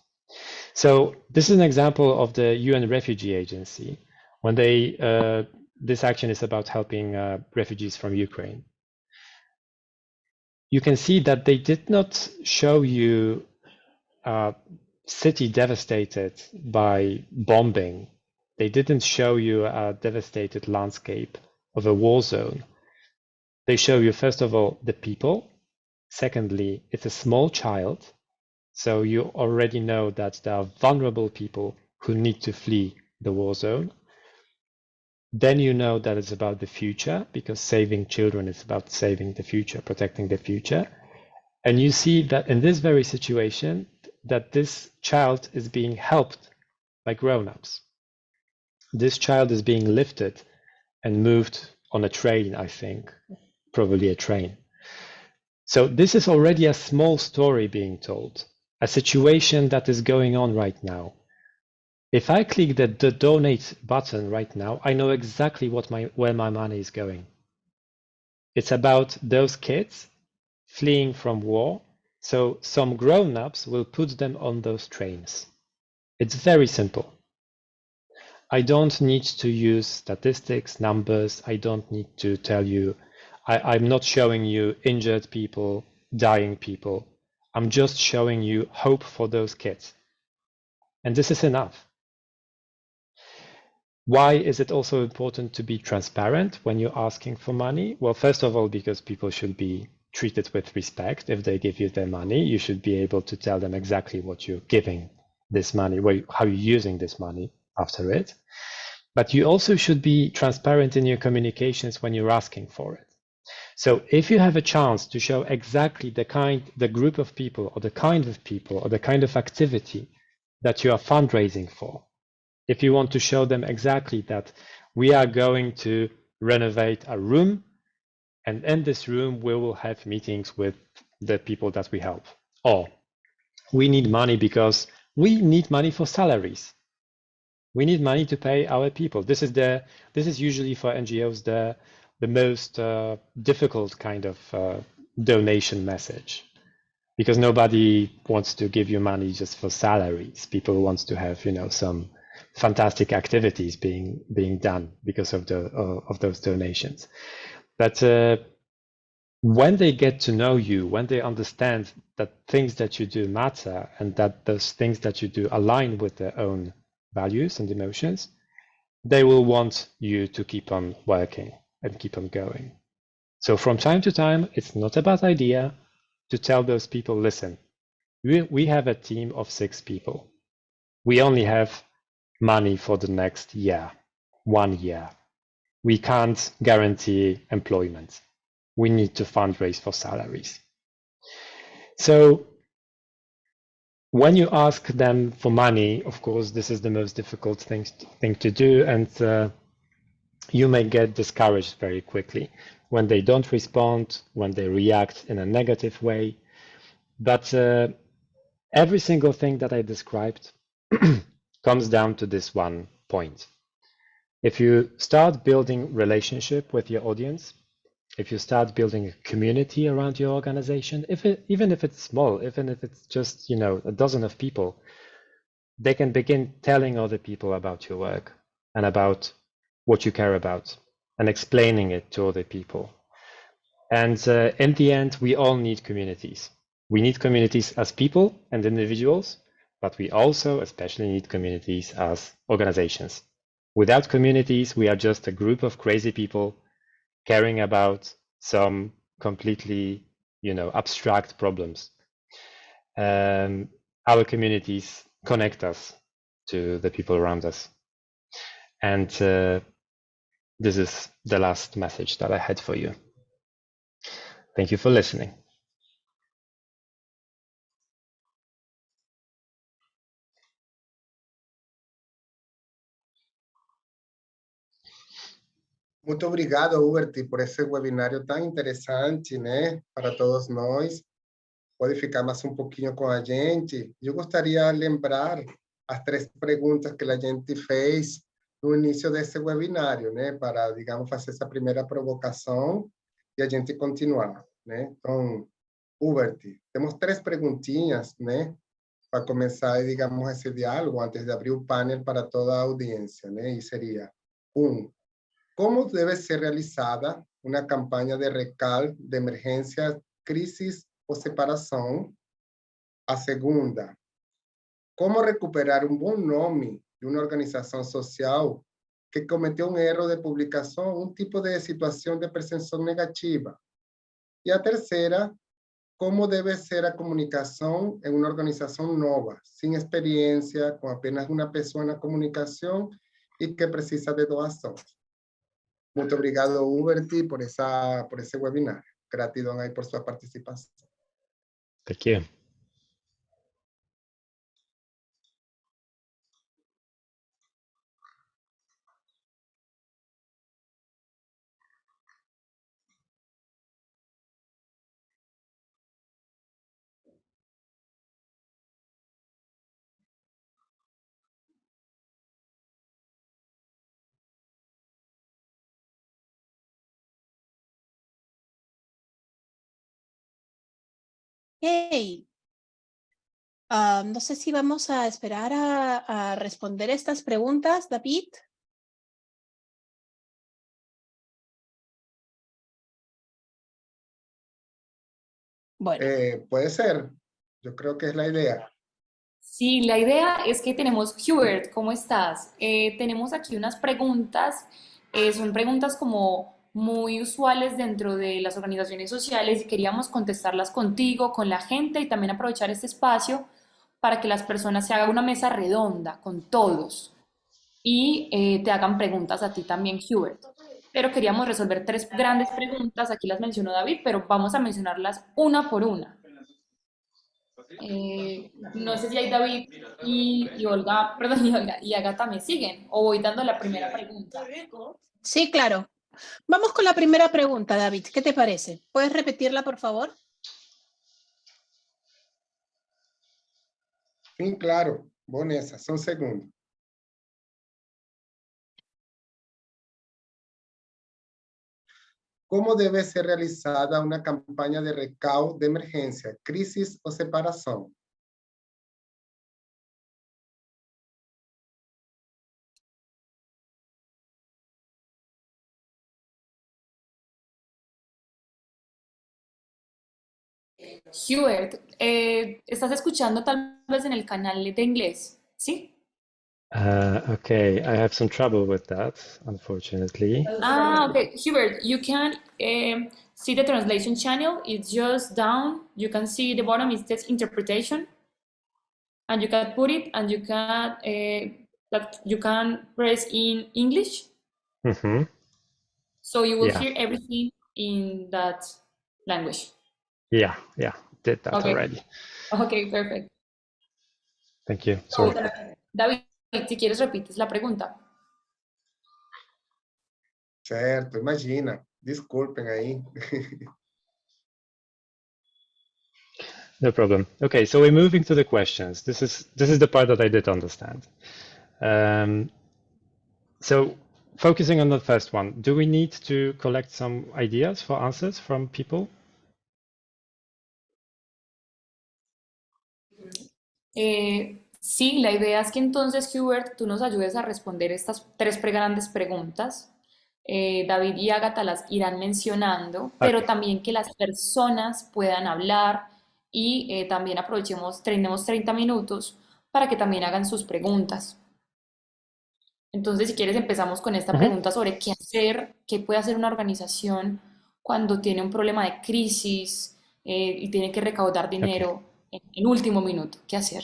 So this is an example of the UN Refugee Agency when this action is about helping refugees from Ukraine. You can see that they did not show you a city devastated by bombing. They didn't show you a devastated landscape of a war zone. They show you, first of all, the people. Secondly, it's a small child. So you already know that there are vulnerable people who need to flee the war zone. Then you know that it's about the future, because saving children is about saving the future, protecting the future. And you see that in this very situation, that this child is being helped by grown-ups. This child is being lifted and moved on a train, I think, probably a train. So this is already a small story being told, a situation that is going on right now. If I click the donate button right now, I know exactly where my money is going. It's about those kids fleeing from war. So some grown-ups will put them on those trains. It's very simple. I don't need to use statistics, numbers. I don't need to tell you. I'm not showing you injured people, dying people. I'm just showing you hope for those kids. And this is enough. Why is it also important to be transparent when you're asking for money? Well, first of all, because people should be treated with respect. If they give you their money, you should be able to tell them exactly what you're giving this money, how you're using this money after it. But you also should be transparent in your communications when you're asking for it. So if you have a chance to show exactly the group of people or the kind of people or the kind of activity that you are fundraising for, if you want to show them exactly that we are going to renovate a room, and in this room we will have meetings with the people that we help, or we need money because we need money for salaries. We need money to pay our people. This is usually for NGOs the most difficult kind of donation message, because nobody wants to give you money just for salaries. People want to have, some fantastic activities being done because of those donations. But when they get to know you, when they understand that things that you do matter and that those things that you do align with their own values and emotions, they will want you to keep on working and keep on going. So from time to time, it's not a bad idea to tell those people, listen, we have a team of 6 people. We only have money for the next year, 1 year. We can't guarantee employment. We need to fundraise for salaries. So when you ask them for money, of course, this is the most difficult thing to do, and you may get discouraged very quickly when they don't respond, when they react in a negative way. But every single thing that I described comes down to this one point. If you start building relationship with your audience, if you start building a community around your organization, even if it's small, even if it's just, a dozen of people, they can begin telling other people about your work and about what you care about and explaining it to other people. And in the end, we all need communities. We need communities as people and individuals, but we also especially need communities as organizations. Without communities, we are just a group of crazy people caring about some completely, abstract problems. Our communities connect us to the people around us. And this is the last message that I had for you. Thank you for listening. Muito obrigado, Hubert, por esse webinário tão interessante, né, para todos nós. Pode ficar mais um pouquinho com a gente. Eu gostaria de lembrar as 3 perguntas que a gente fez no início desse webinário, né, para, digamos, fazer essa primeira provocação e a gente continuar, né? Então, Hubert, temos 3 perguntinhas, né, para começar, digamos, esse diálogo antes de abrir o panel para toda a audiência, né? E seria: 1. ¿Cómo debe ser realizada una campaña de recal de emergencia, crisis o separación? A segunda, ¿cómo recuperar un buen nombre de una organización social que cometió un error de publicación, un tipo de situación de percepción negativa? Y a tercera, ¿cómo debe ser la comunicación en una organización nueva, sin experiencia, con apenas una persona en comunicación y que precisa de doaciones? Muito obrigado, Hubert, por esse webinar. Gratidão aí por sua participação. Thank you. Hey, no sé si vamos a esperar a responder estas preguntas, David. Bueno, Puede ser. Yo creo que es la idea. Sí, la idea es que tenemos, Hubert, ¿cómo estás? Tenemos aquí unas preguntas, son preguntas como muy usuales dentro de las organizaciones sociales y queríamos contestarlas contigo, con la gente y también aprovechar este espacio para que las personas se hagan una mesa redonda con todos y te hagan preguntas a ti también, Hubert. Pero queríamos resolver tres grandes preguntas, aquí las mencionó David, pero vamos a mencionarlas una por una. No sé si hay David y Olga, perdón, y Olga y Agata me siguen o voy dando la primera pregunta. sí, claro. Vamos con la primera pregunta, David. ¿Qué te parece? ¿Puedes repetirla, por favor? Sí, claro. Vanessa, son segundos. ¿Cómo debe ser realizada una campaña de recaudo de emergencia, crisis o separación? Hubert, ¿estás escuchando tal vez en el canal de inglés? ¿Sí? Okay, I have some trouble with that, unfortunately. Ah, okay. Hubert, you can see the translation channel. It's just down. You can see the bottom is this interpretation, and you can put it, and you can that you can press in English, Mm-hmm. so you will Yeah. hear everything in that language. Yeah, did that Okay. already. Okay, perfect. Thank you. Sorry. David, si quieres repites la pregunta. Certo, imagina. Disculpen ahí. No problem. Okay, so we're moving to the questions. This is the part that I did understand. So focusing on the first one, do we need to collect some ideas for answers from people? Sí, la idea es que entonces, Hubert, tú nos ayudes a responder estas tres grandes preguntas. David y Agatha las irán mencionando, pero Okay. también que las personas puedan hablar y también tenemos 30 minutos para que también hagan sus preguntas. Entonces, si quieres, empezamos con esta pregunta sobre qué hacer, qué puede hacer una organización cuando tiene un problema de crisis y tiene que recaudar dinero en último minuto. ¿Qué hacer?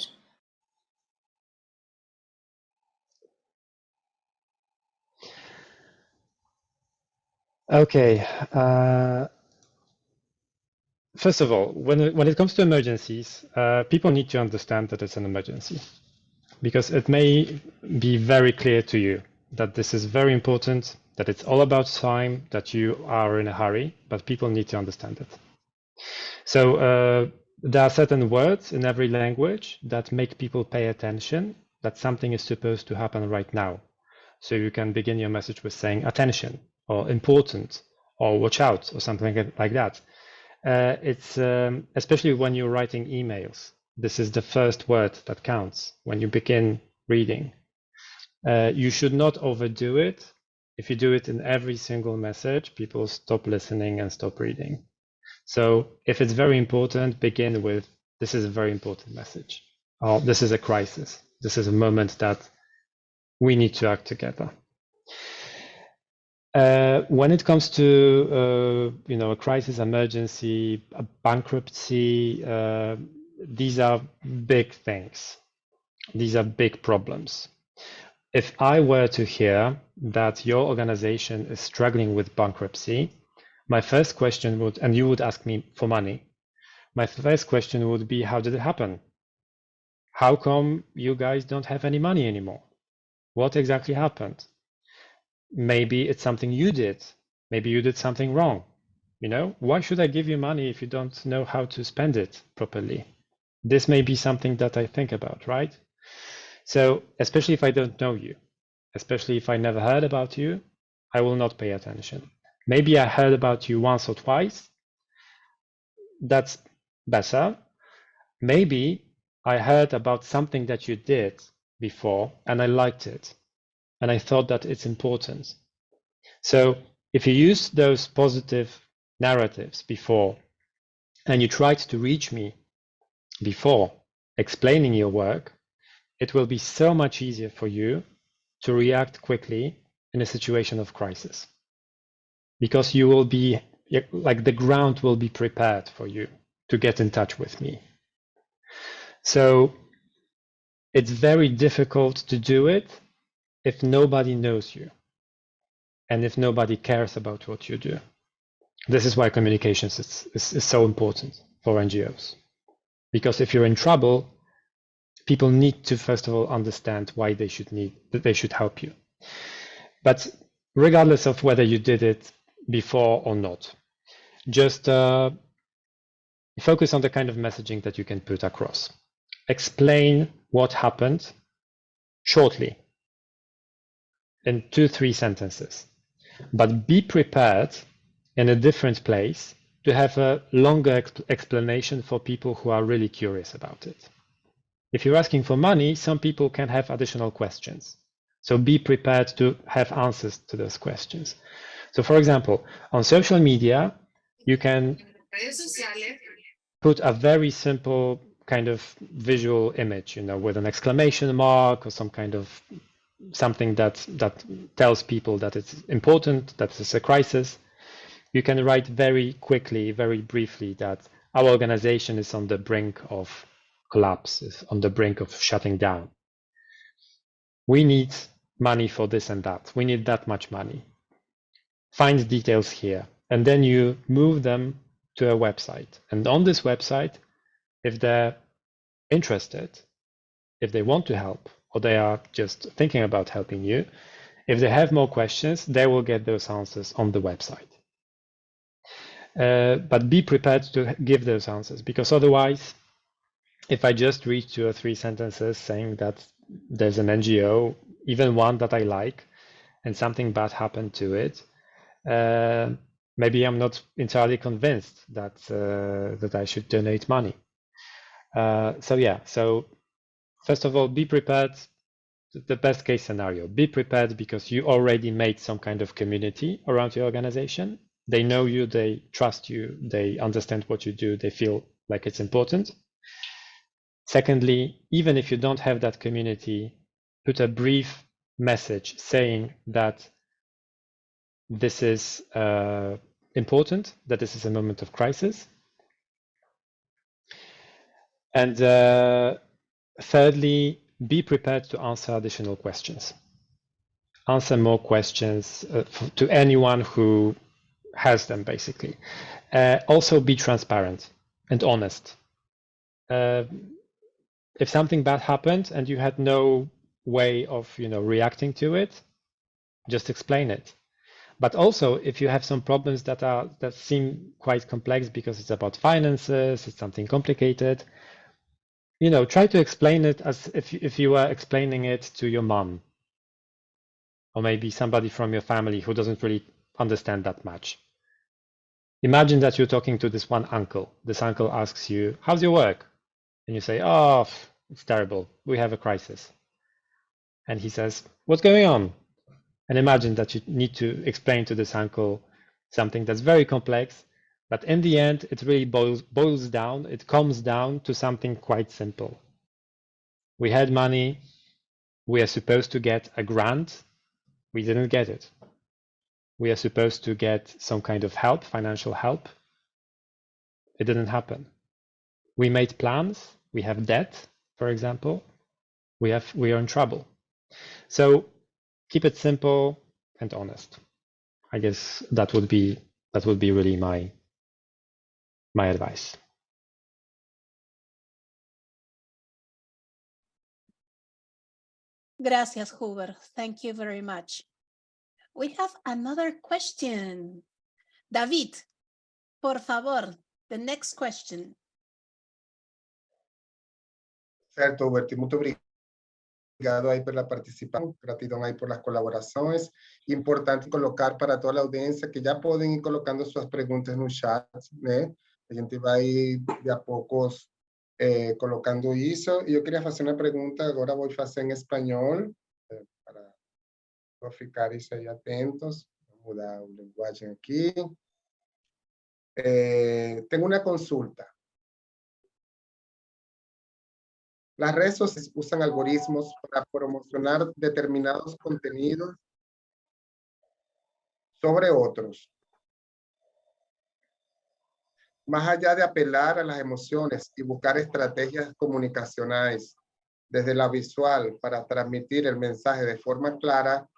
Okay. First of all, when it comes to emergencies, people need to understand that it's an emergency, because it may be very clear to you that this is very important, that it's all about time, that you are in a hurry, but people need to understand it. So there are certain words in every language that make people pay attention that something is supposed to happen right now. So you can begin your message with saying attention or important or watch out or something like that. It's especially when you're writing emails. This is the first word that counts when you begin reading. You should not overdo it. If you do it in every single message, people stop listening and stop reading. So if it's very important, begin with, this is a very important message. Or this is a crisis. This is a moment that we need to act together. When it comes to a crisis, emergency, a bankruptcy, these are big things. These are big problems. If I were to hear that your organization is struggling with bankruptcy, my first question would, and you would ask me for money, my first question would be, how did it happen? How come you guys don't have any money anymore? What exactly happened? Maybe it's something you did. Maybe you did something wrong. You know, why should I give you money if you don't know how to spend it properly? This may be something that I think about, right? So, especially if I don't know you, especially if I never heard about you, I will not pay attention. Maybe I heard about you once or twice. That's better. Maybe I heard about something that you did before and I liked it and I thought that it's important. So if you use those positive narratives before and you tried to reach me before explaining your work, it will be so much easier for you to react quickly in a situation of crisis, because you will be like, the ground will be prepared for you to get in touch with me. So it's very difficult to do it if nobody knows you and if nobody cares about what you do. This is why communications is so important for NGOs, because if you're in trouble, people need to first of all understand why they should help you. But regardless of whether you did it before or not, just focus on the kind of messaging that you can put across. Explain what happened shortly in 2-3 sentences, but be prepared in a different place to have a longer explanation for people who are really curious about it. If you're asking for money, some people can have additional questions. So be prepared to have answers to those questions. So for example, on social media, you can put a very simple kind of visual image, you know, with an exclamation mark or some kind of something that tells people that it's important, that it's a crisis. You can write very quickly, very briefly, that our organization is on the brink of collapse, is on the brink of shutting down. We need money for this and that. We need that much money. Find details here. And then you move them to a website. And on this website, if they're interested, if they want to help, or they are just thinking about helping you, if they have more questions, they will get those answers on the website. But be prepared to give those answers, because otherwise, if I just read 2 or 3 sentences saying that there's an NGO, even one that I like, and something bad happened to it, maybe I'm not entirely convinced that that I should donate money. So first of all, be prepared. The best case scenario, be prepared because you already made some kind of community around your organization. They know you, they trust you, they understand what you do, they feel like it's important. Secondly, even if you don't have that community, put a brief message saying that this is important, that this is a moment of crisis. And thirdly, be prepared to answer additional questions. Answer more questions to anyone who has them, basically. Also be transparent and honest. If something bad happened and you had no way of, reacting to it, just explain it. But also, if you have some problems that seem quite complex because it's about finances, it's something complicated, try to explain it as if you were explaining it to your mom, or maybe somebody from your family who doesn't really understand that much. Imagine that you're talking to this one uncle. This uncle asks you, "How's your work?" And you say, "Oh, it's terrible. We have a crisis." And he says, "What's going on?" And imagine that you need to explain to this uncle something that's very complex, but in the end, it really boils down, it comes down to something quite simple. We had money, we are supposed to get a grant, we didn't get it. We are supposed to get some kind of help, financial help. It didn't happen. We made plans, we have debt, for example, we are in trouble. So keep it simple and honest. I guess that would be really my advice. Gracias, Hubert. Thank you very much. We have another question. David, por favor, the next question. Certo, Hubert, muito obrigado aí pela participação, gratidão aí por las colaborações. Importante colocar para toda a audiência que já podem ir colocando suas perguntas no chat, né? A gente vai de a poucos colocando isso. E eu queria fazer uma pergunta, agora vou fazer em espanhol, para ficar isso aí atentos. Vou mudar a linguagem aqui. Tengo una consulta. Las redes sociales usan algoritmos para promocionar determinados contenidos sobre otros. Más allá de apelar a las emociones y buscar estrategias comunicacionales desde la visual para transmitir el mensaje de forma clara,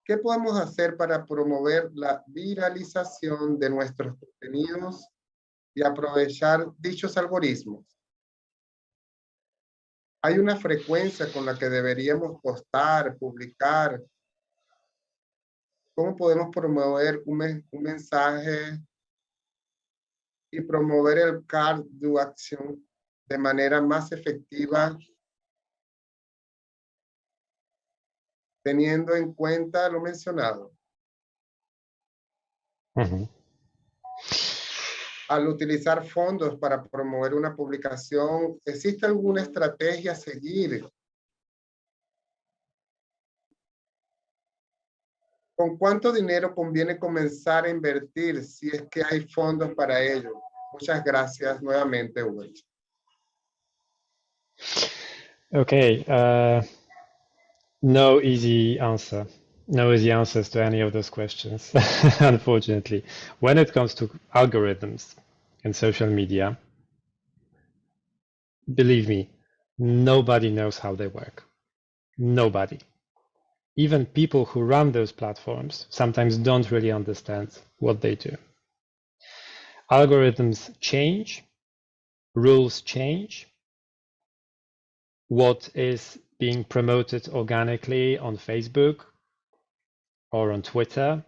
¿qué podemos hacer para promover la viralización de nuestros contenidos y aprovechar dichos algoritmos? ¿Hay una frecuencia con la que deberíamos postar, publicar? ¿Cómo podemos promover un mensaje y promover el call to action de manera más efectiva, teniendo en cuenta lo mencionado? Mhm. Al utilizar fondos para promover una publicación, ¿existe alguna estrategia a seguir? ¿Con cuánto dinero conviene comenzar a invertir si es que hay fondos para ello? Muchas gracias nuevamente, Hubert. Okay, no easy answer. No easy answers to any of those questions, unfortunately. When it comes to algorithms in social media, believe me, nobody knows how they work. Nobody. Even people who run those platforms sometimes don't really understand what they do. Algorithms change, rules change. What is being promoted organically on Facebook or on Twitter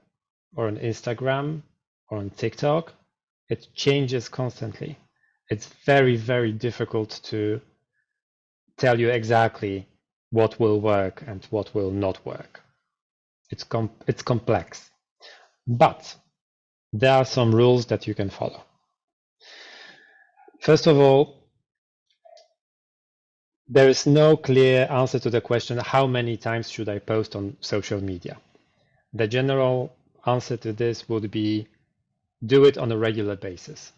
or on Instagram or on TikTok, it changes constantly. It's very, very difficult to tell you exactly what will work and what will not work. It's complex. But there are some rules that you can follow. First of all, there is no clear answer to the question, how many times should I post on social media? The general answer to this would be, do it on a regular basis.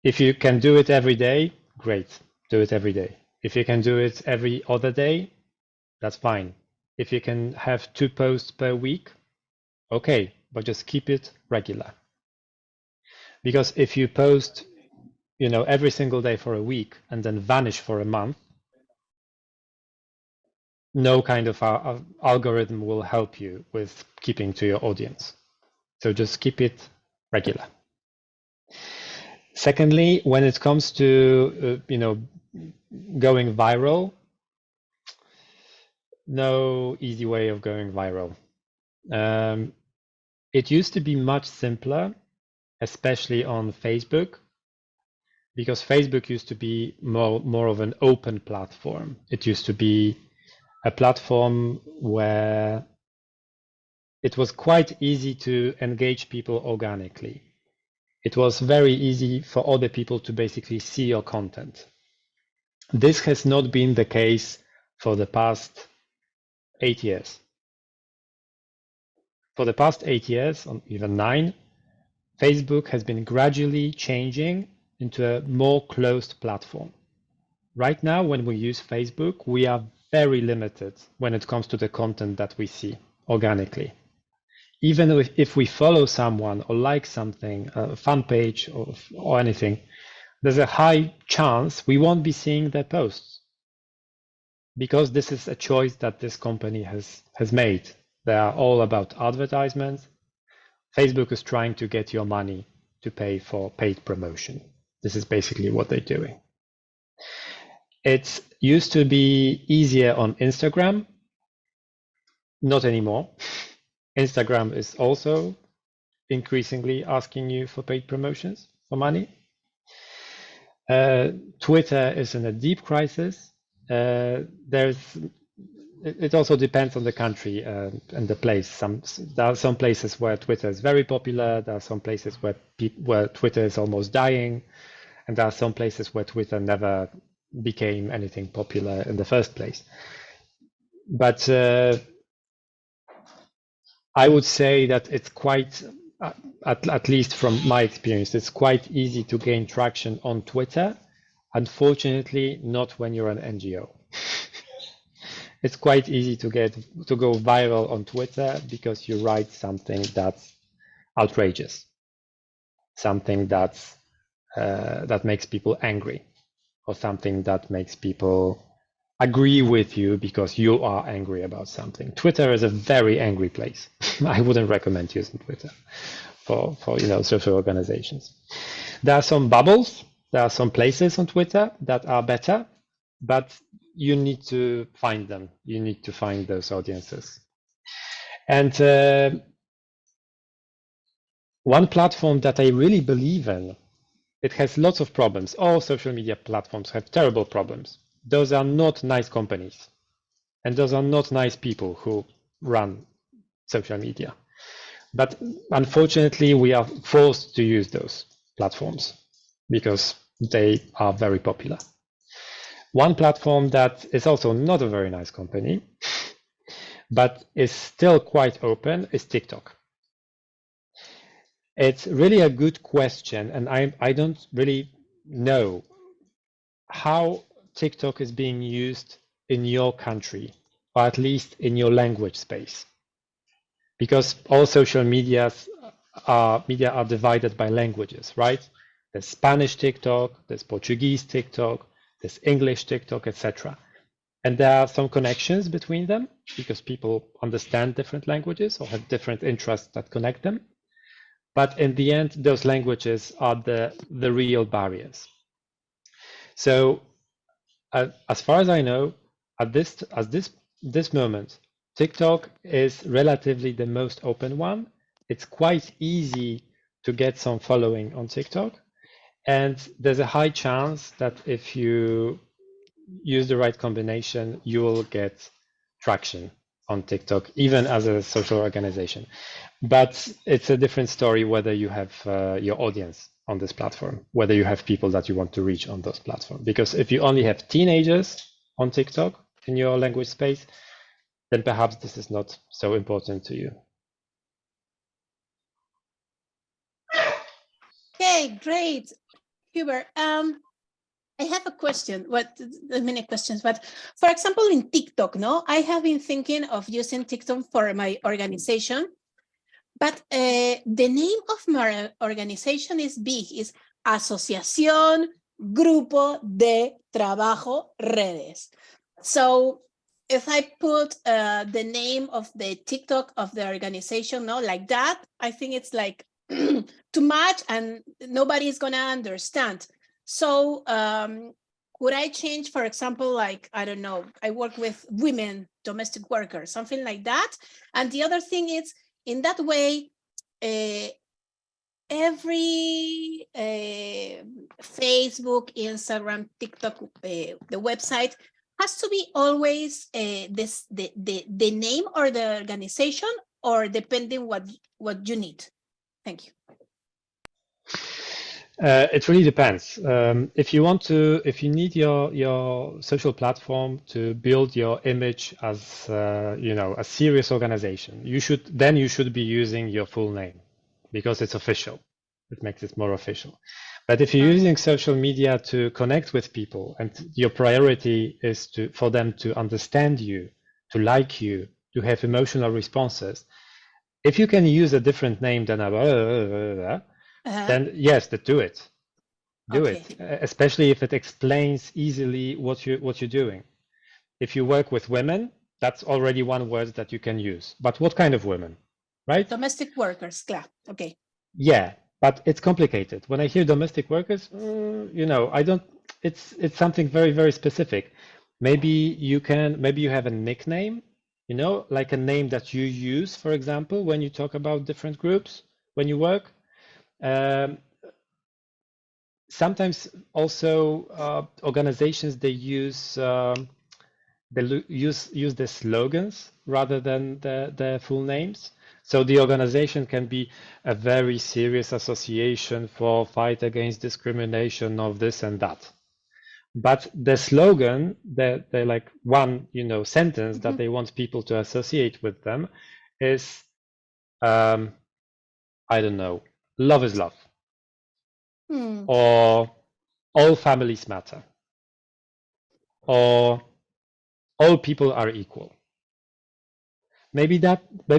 If you can do it every day, great, do it every day. If you can do it every other day, that's fine. If you can have 2 posts per week, okay, but just keep it regular. Because if you post, every single day for a week and then vanish for a month, no kind of algorithm will help you with keeping to your audience. So just keep it regular. Secondly, when it comes to, going viral, no easy way of going viral. It used to be much simpler, especially on Facebook, because Facebook used to be more of an open platform. It used to be a platform where it was quite easy to engage people organically. It was very easy for other people to basically see your content. This has not been the case for the past 8 years. For the past 8 years, or even 9, Facebook has been gradually changing into a more closed platform. Right now, when we use Facebook, we are very limited when it comes to the content that we see organically. Even if we follow someone or like something, a fan page or anything, there's a high chance we won't be seeing their posts, because this is a choice that this company has made. They are all about advertisements. Facebook is trying to get your money to pay for paid promotion. This is basically what they're doing. It used to be easier on Instagram, not anymore. Instagram is also increasingly asking you for paid promotions for money. Twitter is in a deep crisis. It also depends on the country and the place. There are some places where Twitter is very popular. There are some places where Twitter is almost dying, and there are some places where Twitter never became anything popular in the first place. But I would say that it's quite, at least from my experience, it's quite easy to gain traction on Twitter. Unfortunately, not when you're an NGO. It's quite easy to go viral on Twitter because you write something that's outrageous, something that's that makes people angry, or something that makes people agree with you because you are angry about something. Twitter is a very angry place. I wouldn't recommend using Twitter for social organizations. There are some bubbles. There are some places on Twitter that are better, but you need to find them. You need to find those audiences. And one platform that I really believe in, it has lots of problems. All social media platforms have terrible problems. Those are not nice companies, and those are not nice people who run social media. But unfortunately, we are forced to use those platforms because they are very popular. One platform that is also not a very nice company, but is still quite open, is TikTok. It's really a good question, and I don't really know how TikTok is being used in your country, or at least in your language space, because all social media are divided by languages, right? There's Spanish TikTok, there's Portuguese TikTok, there's English TikTok, etc. And there are some connections between them because people understand different languages or have different interests that connect them. But in the end, those languages are the real barriers. So as far as I know, at this moment, TikTok is relatively the most open one. It's quite easy to get some following on TikTok. And there's a high chance that if you use the right combination, you will get traction on TikTok, even as a social organization. But it's a different story whether you have your audience on this platform, whether you have people that you want to reach on those platforms. Because if you only have teenagers on TikTok in your language space, then perhaps this is not so important to you. Okay, great, Hubert. I have a question. Many questions, but for example, in TikTok, no, I have been thinking of using TikTok for my organization, but the name of my organization is big. It's Asociación Grupo de Trabajo Redes. So if I put the name of the TikTok of the organization, no, like that, I think it's like too much and nobody's gonna understand. So could I change, for example, like, I don't know, I work with women, domestic workers, something like that. And the other thing is, in that way, every Facebook, Instagram, TikTok, the website has to be always the name or the organization, or depending what you need. Thank you. It really depends. If you need your social platform to build your image as a serious organization, you should be using your full name because it's official. It makes it more official. But if you're using social media to connect with people and your priority is for them to understand you, to like you, to have emotional responses, if you can use a different name than then yes, do it. Do it, especially if it explains easily what you're doing. If you work with women, that's already one word that you can use. But what kind of women, right? Domestic workers, klar. Okay. Yeah, but it's complicated. When I hear domestic workers, I don't. it's something very, very specific. Maybe you have a nickname, you know, like a name that you use, for example, when you talk about different groups, when you work. Sometimes also organizations, they use the slogans rather than the full names. So the organization can be a very serious association for fight against discrimination of this and that. But the slogan, the like one, you know, sentence that they want people to associate with them is, I don't know, love is love, or all families matter, or all people are equal. Maybe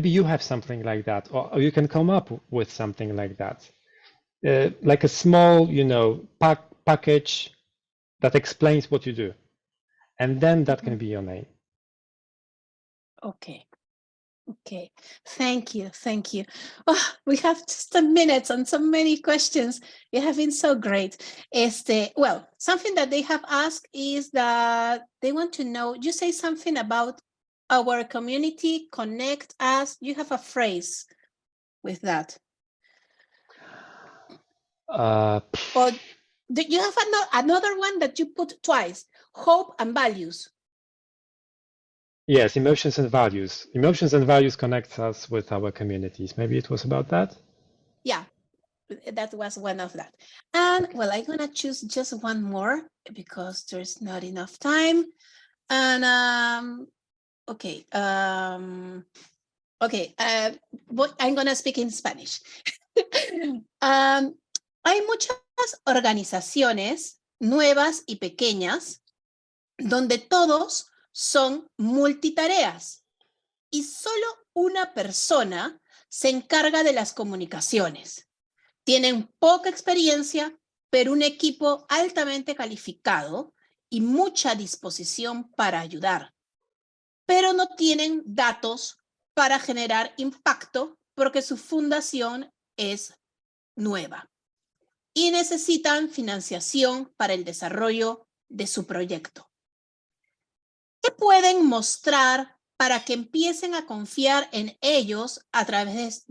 you have something like that, or you can come up with something like that, like a small, you know, package that explains what you do, and then that can be your name. Okay. Okay, thank you. Oh, we have just a minute and so many questions. You have been so great. Well, something that they have asked is that they want to know, you say something about our community connect us. You have a phrase with that. Or do you have another one that you put twice, hope and values? Yes, emotions and values. Emotions and values connect us with our communities. Maybe it was about that? Yeah, that was one of that. And well, I'm gonna choose just one more because there's not enough time. And okay, I'm gonna speak in Spanish. Hay muchas organizaciones nuevas y pequeñas donde todos son multitareas y solo una persona se encarga de las comunicaciones. Tienen poca experiencia, pero un equipo altamente calificado y mucha disposición para ayudar. Pero no tienen datos para generar impacto porque su fundación es nueva y necesitan financiación para el desarrollo de su proyecto. ¿Qué pueden mostrar para que empiecen a confiar en ellos a través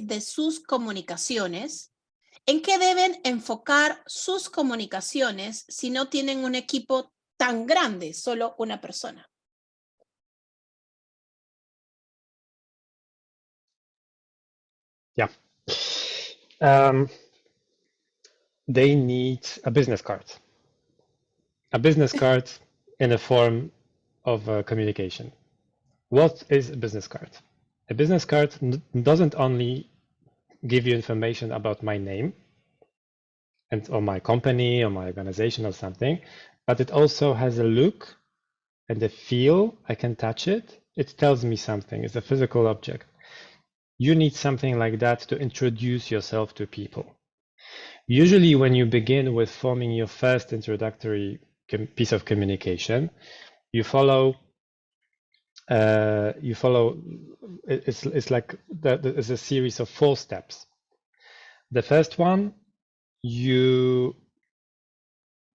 de sus comunicaciones? ¿En qué deben enfocar sus comunicaciones si no tienen un equipo tan grande, solo una persona? Yeah. They need a business card. A business card in a form of communication. What is a business card? A business card doesn't only give you information about my name or my company or my organization or something, but it also has a look and a feel. I can touch it. It tells me something. It's a physical object. You need something like that to introduce yourself to people. Usually when you begin with forming your first introductory piece of communication, you follow it's like there's a series of 4 steps. The first one, you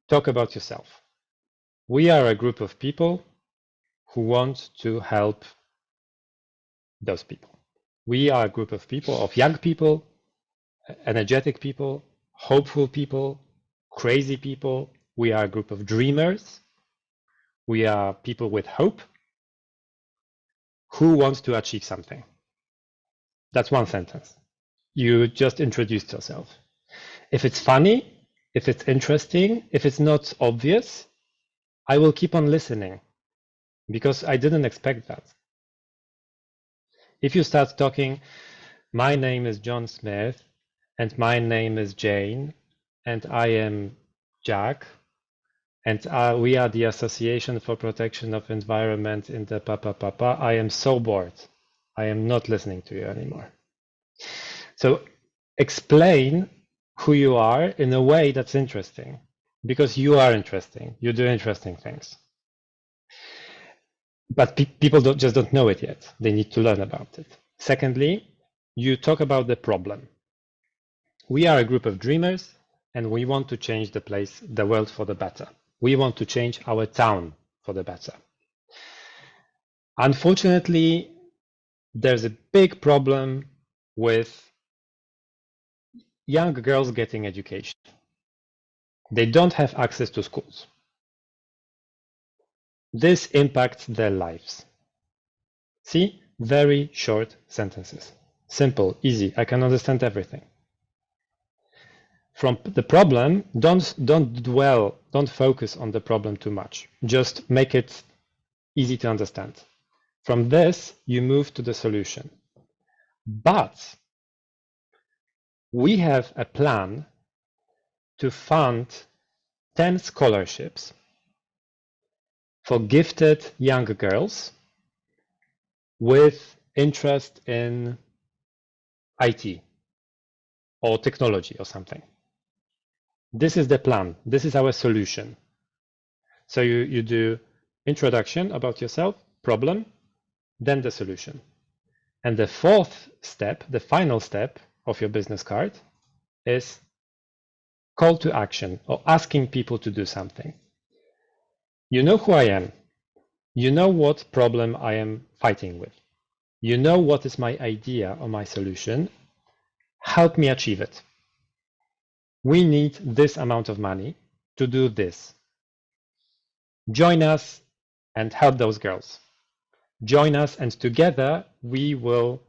talk about yourself. We are a group of people who want to help those people. We are a group of people, of young people, energetic people, hopeful people, crazy people. We are a group of dreamers. We are people with hope who want to achieve something. That's one sentence. You just introduced yourself. If it's funny, if it's interesting, if it's not obvious, I will keep on listening because I didn't expect that. If you start talking, my name is John Smith, and my name is Jane, and I am Jack, and we are the Association for Protection of Environment in the Papa. I am so bored. I am not listening to you anymore. So explain who you are in a way that's interesting, because you are interesting. You do interesting things. But people just don't know it yet. They need to learn about it. Secondly, you talk about the problem. We are a group of dreamers. and we want to change the world for the better. We want to change our town for the better. Unfortunately, there's a big problem with young girls getting education. They don't have access to schools. This impacts their lives. See, very short sentences. Simple, easy, I can understand everything. From the problem, don't focus on the problem too much. Just make it easy to understand. From this, you move to the solution. But we have a plan to fund 10 scholarships for gifted young girls with interest in IT or technology or something. This is the plan. This is our solution. So you do introduction about yourself, problem, then the solution. And the fourth step, the final step of your business card is call to action or asking people to do something. You know who I am. You know what problem I am fighting with. You know what is my idea or my solution. Help me achieve it. We need this amount of money to do this. Join us and help those girls. Join us, and together we will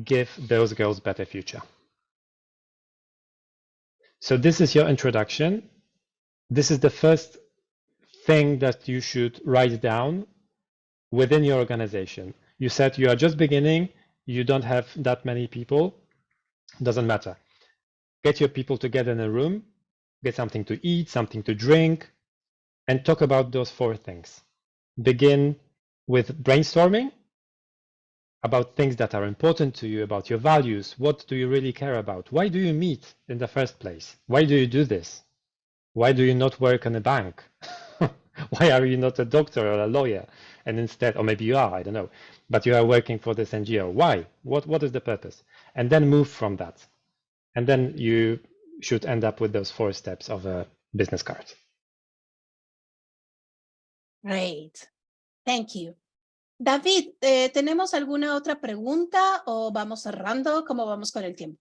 give those girls a better future. So this is your introduction. This is the first thing that you should write down within your organization. You said you are just beginning, you don't have that many people, doesn't matter. Get your people together in a room, get something to eat, something to drink, and talk about those 4 things. Begin with brainstorming about things that are important to you, about your values. What do you really care about? Why do you meet in the first place? Why do you do this? Why do you not work in a bank? Why are you not a doctor or a lawyer? And instead, or maybe you are, I don't know, but you are working for this NGO. Why? What is the purpose? And then move from that. And then you should end up with those 4 steps of a business card. Great. Thank you. David, ¿tenemos alguna otra pregunta o vamos cerrando? ¿Cómo vamos con el tiempo?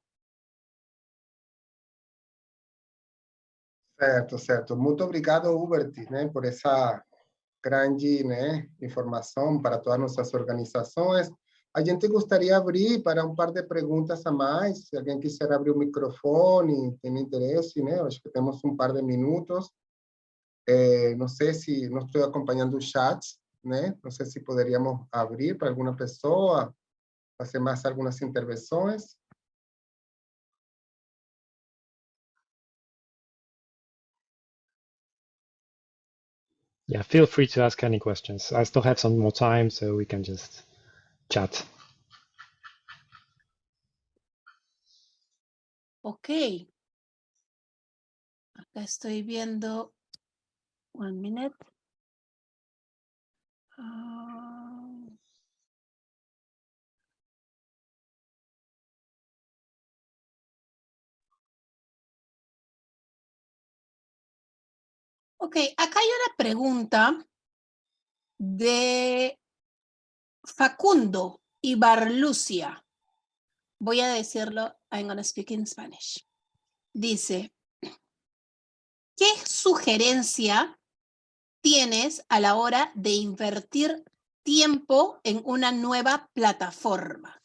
Certo. Muito obrigado, Hubert, né, por essa grande, né, informação para todas nossas organizações. A gente gostaria de abrir para um par de perguntas a mais. Se alguém quiser abrir o microfone, tem interesse, né? Acho que temos um par de minutos. Não sei se não estou acompanhando o chat, né? Não sei se poderíamos abrir para alguma pessoa fazer mais algumas intervenções. Yeah, feel free to ask any questions. I still have some more time, so we can just chat. Ok. Acá estoy viendo. 1 minute. Ok, acá hay una pregunta de Facundo Ibarlucia. Voy a decirlo, I'm going to speak in Spanish. Dice, ¿qué sugerencia tienes a la hora de invertir tiempo en una nueva plataforma?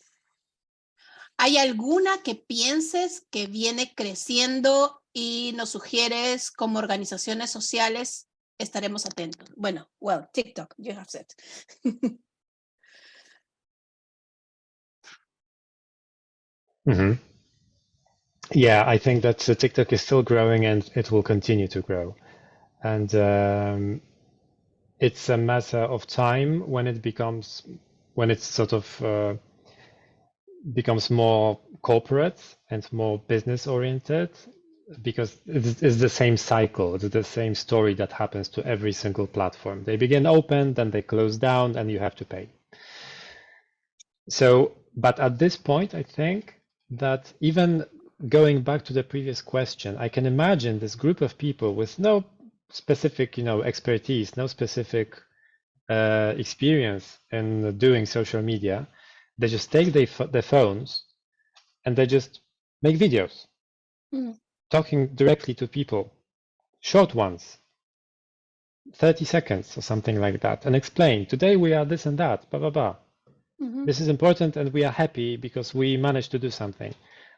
¿Hay alguna que pienses que viene creciendo y nos sugieres como organizaciones sociales? Estaremos atentos. Bueno, well, TikTok, you have said. Yeah, I think that TikTok is still growing and it will continue to grow. And it's a matter of time when it sort of becomes more corporate and more business oriented, because it's the same cycle, it's the same story that happens to every single platform. They begin open, then they close down, and you have to pay. So, but at this point, I think that even going back to the previous question, I can imagine this group of people with no specific, expertise, no specific experience in doing social media. They just take their phones and they just make videos, talking directly to people, short ones, 30 seconds or something like that, and explain, today we are this and that, blah, blah, blah. This is important and we are happy because we managed to do something.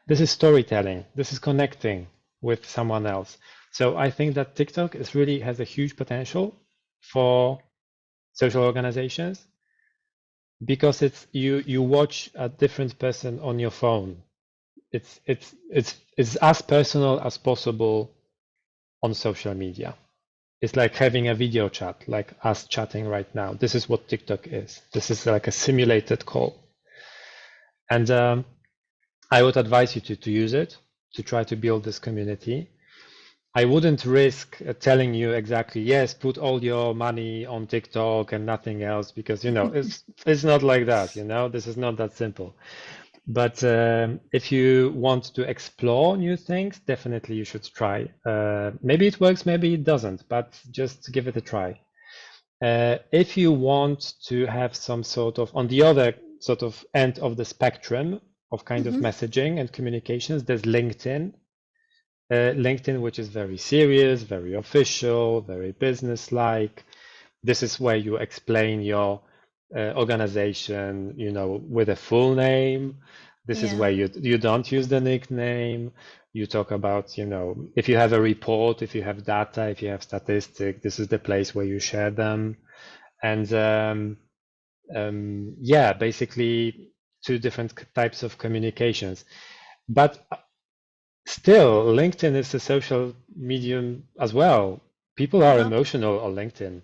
This is storytelling. This is connecting with someone else. So I think that TikTok really has a huge potential for social organizations because it's you watch a different person on your phone. It's as personal as possible on social media. It's like having a video chat, like us chatting right now. This is what TikTok is. This is like a simulated call. And I would advise you to use it, to try to build this community. I wouldn't risk telling you exactly, yes, put all your money on TikTok and nothing else, because, it's not like that, this is not that simple. But if you want to explore new things, definitely you should try. Maybe it works, maybe it doesn't, but just give it a try. If you want to have some sort of, on the other sort of end of the spectrum of kind of messaging and communications, there's LinkedIn. LinkedIn, which is very serious, very official, very business-like. This is where you explain your organization, with a full name. This is where you don't use the nickname. You talk about, if you have a report, if you have data, if you have statistics, this is the place where you share them. And basically 2 different types of communications. But still, LinkedIn is a social medium as well. People are emotional on LinkedIn.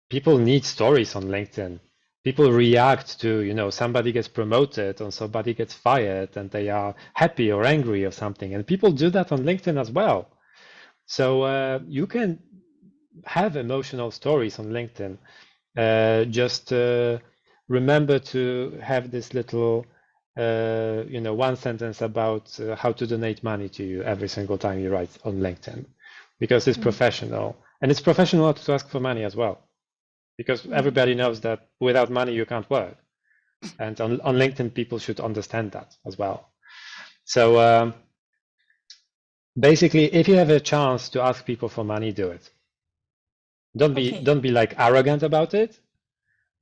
People need stories on LinkedIn. People react to, somebody gets promoted or somebody gets fired and they are happy or angry or something. And people do that on LinkedIn as well. So you can have emotional stories on LinkedIn. Just remember to have this little, 1 sentence about how to donate money to you every single time you write on LinkedIn, because it's professional. And it's professional to ask for money as well, because everybody knows that without money you can't work. And on LinkedIn, people should understand that as well. So basically, if you have a chance to ask people for money, do it. Don't be like arrogant about it.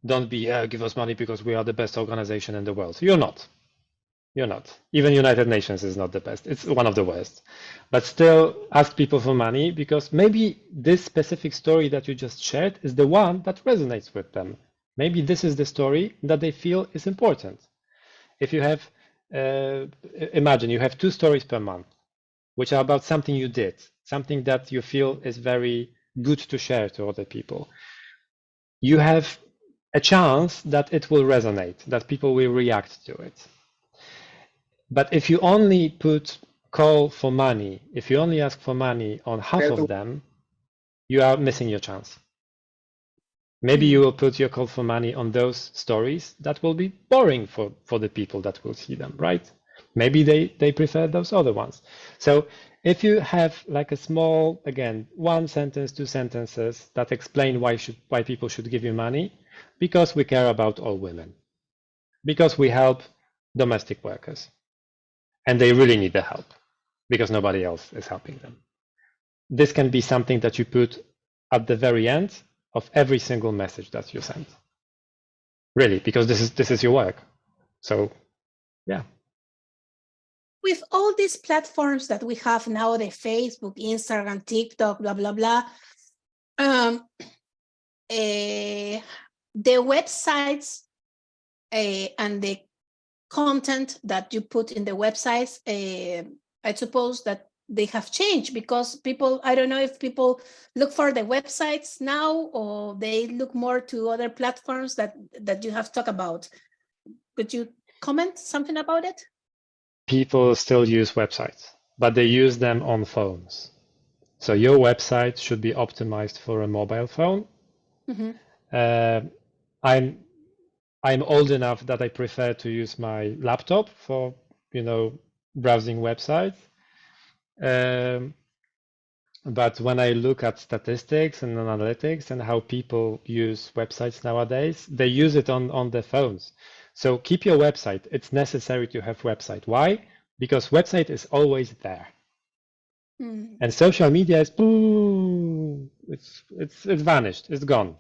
Don't be give us money because we are the best organization in the world. You're not. You're not. Even United Nations is not the best. It's one of the worst. But still ask people for money, because maybe this specific story that you just shared is the one that resonates with them. Maybe this is the story that they feel is important. If you have, imagine you have 2 stories per month, which are about something you did, something that you feel is very good to share to other people. You have a chance that it will resonate, that people will react to it. But if you only put call for money, if you only ask for money on half of them, you are missing your chance. Maybe you will put your call for money on those stories that will be boring for the people that will see them, right? Maybe they prefer those other ones. So if you have like a small, again, 1 sentence, 2 sentences that explain why people should give you money, because we care about all women, because we help domestic workers, and they really need the help because nobody else is helping them. This can be something that you put at the very end of every single message that you send. Really, because this is your work. So, yeah. With all these platforms that we have now, the Facebook, Instagram, TikTok, blah, blah, blah, the websites and the content that you put in the websites, I suppose that they have changed, because people, I don't know if people look for the websites now or they look more to other platforms that you have talked about. Could you comment something about it? People still use websites, but they use them on phones. So your website should be optimized for a mobile phone. I'm old enough that I prefer to use my laptop for, browsing websites. But when I look at statistics and analytics and how people use websites nowadays, they use it on their phones. So keep your website. It's necessary to have website. Why? Because website is always there. And social media is it's vanished. It's gone.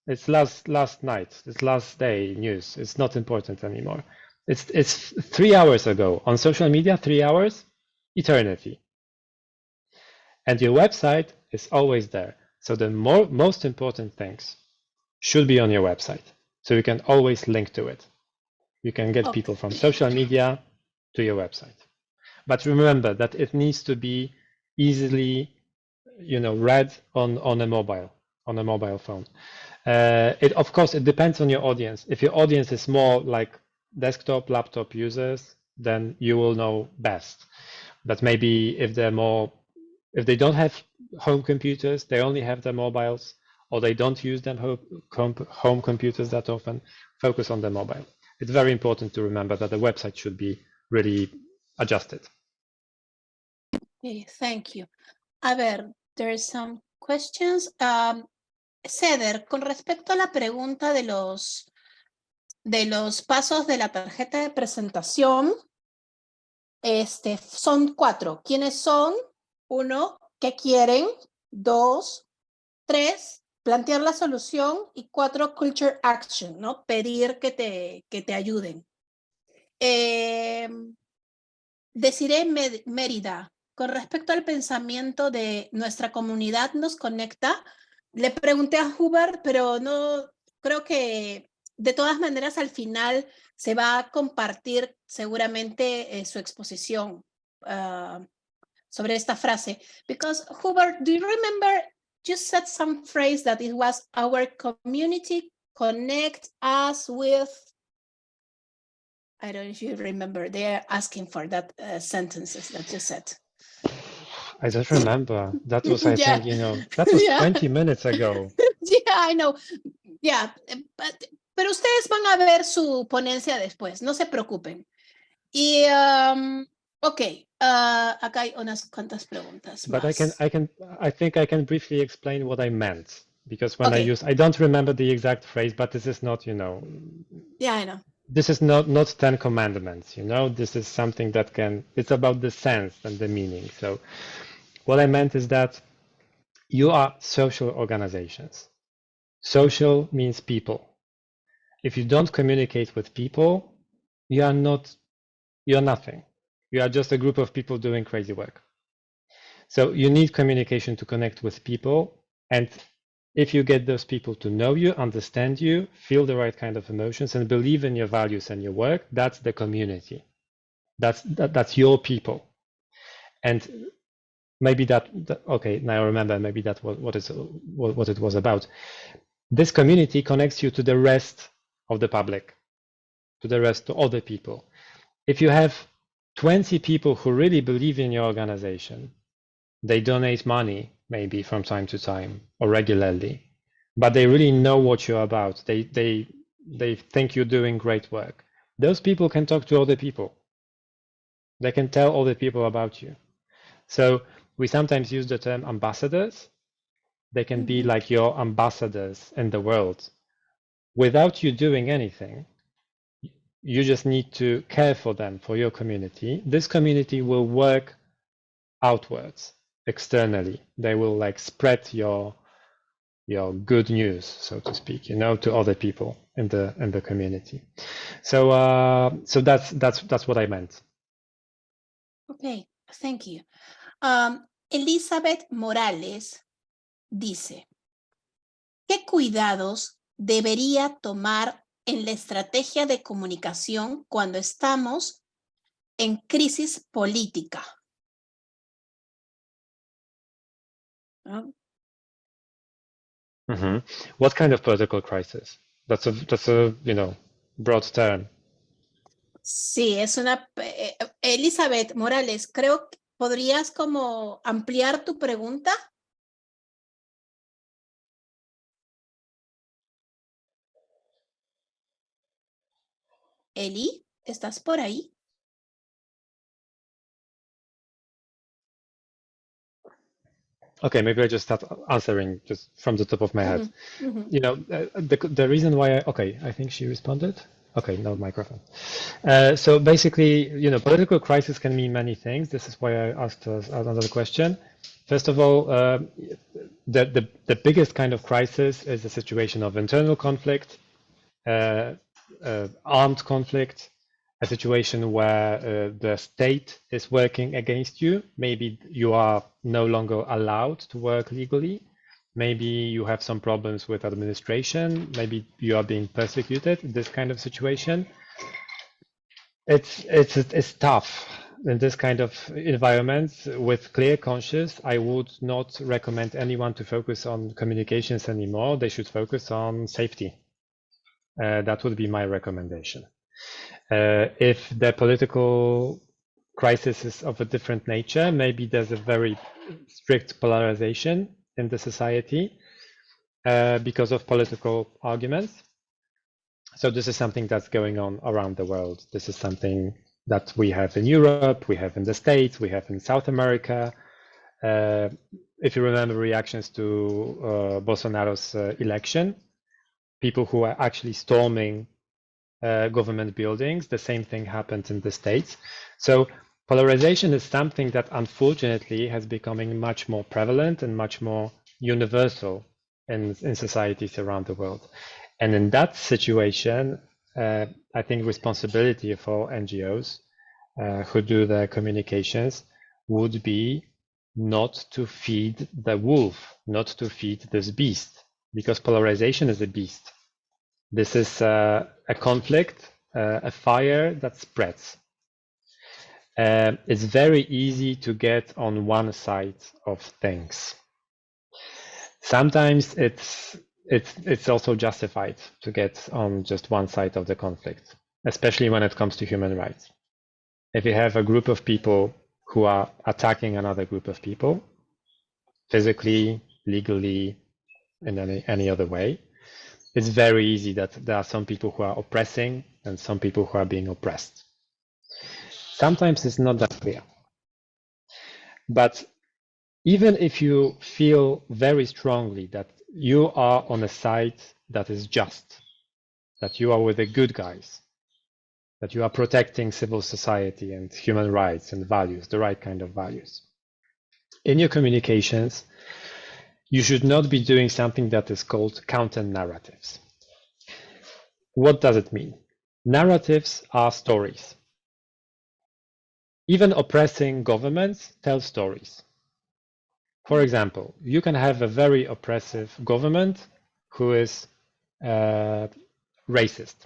It's last night. It's last day news. It's not important anymore. It's 3 hours ago on social media. 3 hours, eternity. And your website is always there. So the most important things should be on your website. So you can always link to it. You can get people from social media to your website. But remember that it needs to be easily, read on a mobile phone. Of course, it depends on your audience. If your audience is more like desktop, laptop users, then you will know best. But maybe if they don't have home computers, they only have their mobiles, or they don't use them home computers that often, focus on the mobile. It's very important to remember that the website should be really adjusted. Okay, thank you. A ver, there's some questions. Ceder, con respecto a la pregunta de los pasos de la tarjeta de presentación, son 4. ¿Quiénes son? 1, ¿qué quieren? 2, 3, plantear la solución. Y 4, culture action, ¿no? Pedir que te ayuden. Desiree Mérida, con respecto al pensamiento de nuestra comunidad nos conecta, le pregunté a Hubert, pero no creo que de todas maneras al final se va a compartir seguramente su exposición sobre esta frase. Because Hubert, do you remember you said some phrase that it was our community connect us with, I don't know if you remember, they're asking for that sentences that you said. I don't remember. That was, I think, that was 20 minutes ago. Yeah, I know. Yeah, pero ustedes van a ver su ponencia después, no se preocupen. Y, acá hay unas cuantas preguntas But más. I think I can briefly explain what I meant. Because when I don't remember the exact phrase, but this is not, Yeah, I know. This is not 10 commandments, this is something that it's about the sense and the meaning. So what I meant is that you are social organizations. Social means people. If you don't communicate with people, you're nothing. You are just a group of people doing crazy work. So you need communication to connect with people. And if you get those people to know you, understand you, feel the right kind of emotions, and believe in your values and your work, that's the community. That's your people. And maybe okay, now I remember, maybe that's what it was about. This community connects you to the rest of the public, to other people. If you have 20 people who really believe in your organization, they donate money maybe from time to time or regularly, but they really know what you're about. They think you're doing great work. Those people can talk to other people. They can tell other people about you. So we sometimes use the term ambassadors. They can be like your ambassadors in the world. Without you doing anything, you just need to care for them, for your community. This community will work outwards, externally. They will spread your good news, so to speak, to other people in the community. So that's what I meant. Okay, thank you. Elizabeth Morales dice, ¿qué cuidados debería tomar en la estrategia de comunicación cuando estamos en crisis política? What kind of political crisis? That's a broad term. Sí, es una... Elizabeth Morales, creo que podrías como ampliar tu pregunta. Eli, ¿estás por ahí? Okay, maybe I just start answering just from the top of my head. Mhm. You know, the reason why I think she responded. Okay, no microphone. So basically, you know, political crisis can mean many things. This is why I asked another question. First of all, the biggest kind of crisis is a situation of internal conflict, armed conflict, a situation where the state is working against you. Maybe you are no longer allowed to work legally. Maybe you have some problems with administration. Maybe you are being persecuted. This kind of situation. It's tough in this kind of environment with clear conscience. I would not recommend anyone to focus on communications anymore. They should focus on safety. That would be my recommendation. If the political crisis is of a different nature, maybe there's a very strict polarization in the society because of political arguments. So this is something that's going on around the world. This is something that we have in Europe, we have in the States, we have in South America. If you remember reactions to Bolsonaro's election, people who are actually storming government buildings, the same thing happened in the States. So polarization is something that unfortunately has becoming much more prevalent and much more universal in societies around the world. And in that situation, I think responsibility for NGOs who do their communications would be not to feed the wolf, not to feed this beast, because polarization is a beast. This is a conflict, a fire that spreads. It's very easy to get on one side of things. Sometimes it's also justified to get on just one side of the conflict, especially when it comes to human rights. If you have a group of people who are attacking another group of people, physically, legally, in any other way, it's very easy that there are some people who are oppressing and some people who are being oppressed. Sometimes it's not that clear. But even if you feel very strongly that you are on a side that is just, that you are with the good guys, that you are protecting civil society and human rights and values, the right kind of values, in your communications, you should not be doing something that is called counter narratives. What does it mean? Narratives are stories. Even oppressing governments tell stories. For example, you can have a very oppressive government who is racist,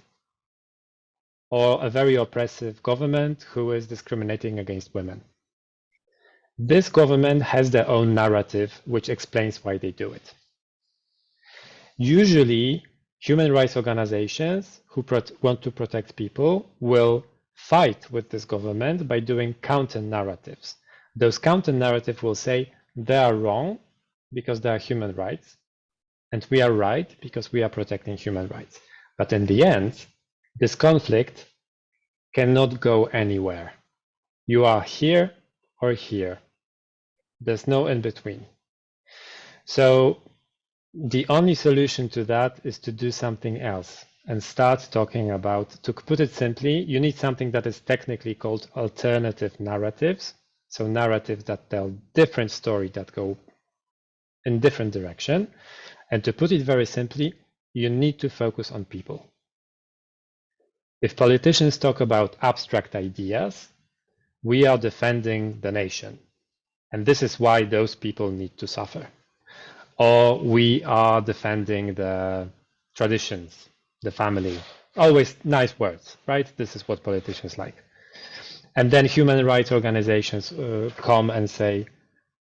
or a very oppressive government who is discriminating against women. This government has their own narrative which explains why they do it. Usually, human rights organizations who want to protect people will fight with this government by doing counter narratives. Those counter narratives will say they are wrong because they are human rights, and we are right because we are protecting human rights. But in the end, this conflict cannot go anywhere. You are here or here. There's no in between. So the only solution to that is to do something else and start talking about, to put it simply, you need something that is technically called alternative narratives. So narratives that tell different stories that go in different direction. And to put it very simply, you need to focus on people. If politicians talk about abstract ideas, we are defending the nation. And this is why those people need to suffer. Or we are defending the traditions, the family. Always nice words, right? This is what politicians like. And then human rights organizations come and say,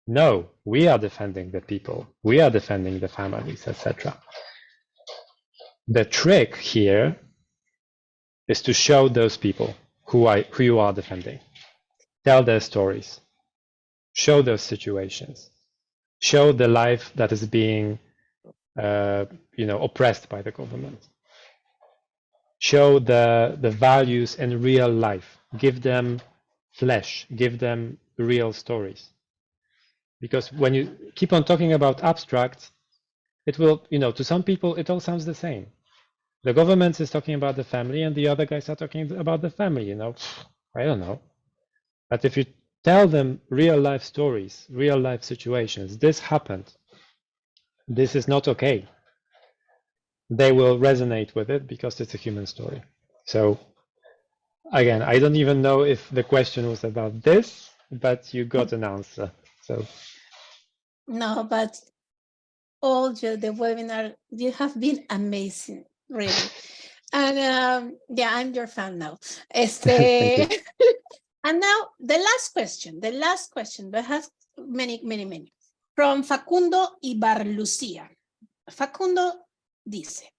no, we are defending the people. We are defending the families, etc. The trick here is to show those people who you are defending. Tell their stories. Show those situations. Show the life that is being oppressed by the government. Show the values in real life. Give them flesh. Give them real stories. Because when you keep on talking about abstract, it will, you know, to some people, it all sounds the same. The government is talking about the family and the other guys are talking about the family, you know, I don't know. But if you tell them real life stories, real life situations, this happened, this is not okay, they will resonate with it because it's a human story. So again, I don't even know if the question was about this, but you got an answer. So No, but all the webinar, you have been amazing, really. And yeah, I'm your fan now. Thank you. And now the last question, but has many. From Facundo Ibarlucía. Facundo dice,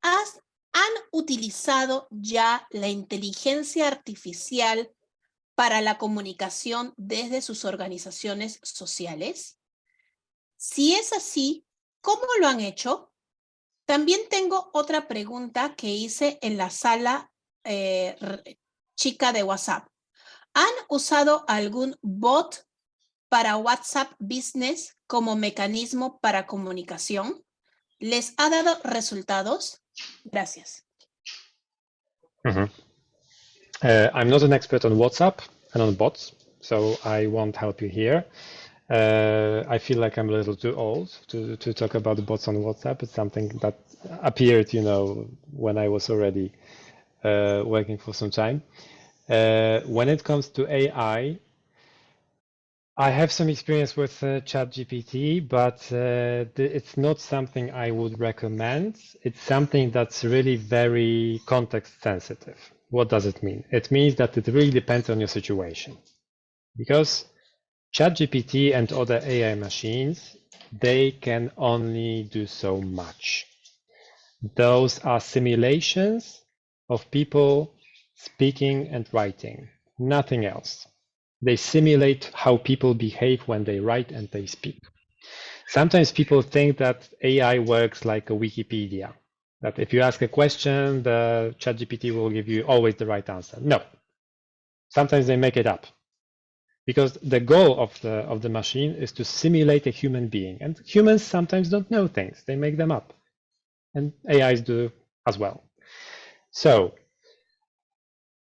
¿han utilizado ya la inteligencia artificial para la comunicación desde sus organizaciones sociales? Si es así, ¿cómo lo han hecho? También tengo otra pregunta que hice en la sala chica de WhatsApp. ¿Han usado algún bot para WhatsApp Business como mecanismo para comunicación? ¿Les ha dado resultados? Gracias. I'm not an expert on WhatsApp and on bots, so I won't help you here. I feel like I'm a little too old to talk about bots on WhatsApp. It's something that appeared, you know, when I was already working for some time. When it comes to AI, I have some experience with ChatGPT, but it's not something I would recommend. It's something that's really very context sensitive. What does it mean? It means that it really depends on your situation. Because ChatGPT and other AI machines, they can only do so much. Those are simulations of people speaking and writing, nothing else. They simulate how people behave when they write and they speak. Sometimes people think that AI works like a Wikipedia, that if you ask a question, the ChatGPT will give you always the right answer. No. Sometimes they make it up. Because the goal of the machine is to simulate a human being. And humans sometimes don't know things. They make them up. And AIs do as well. So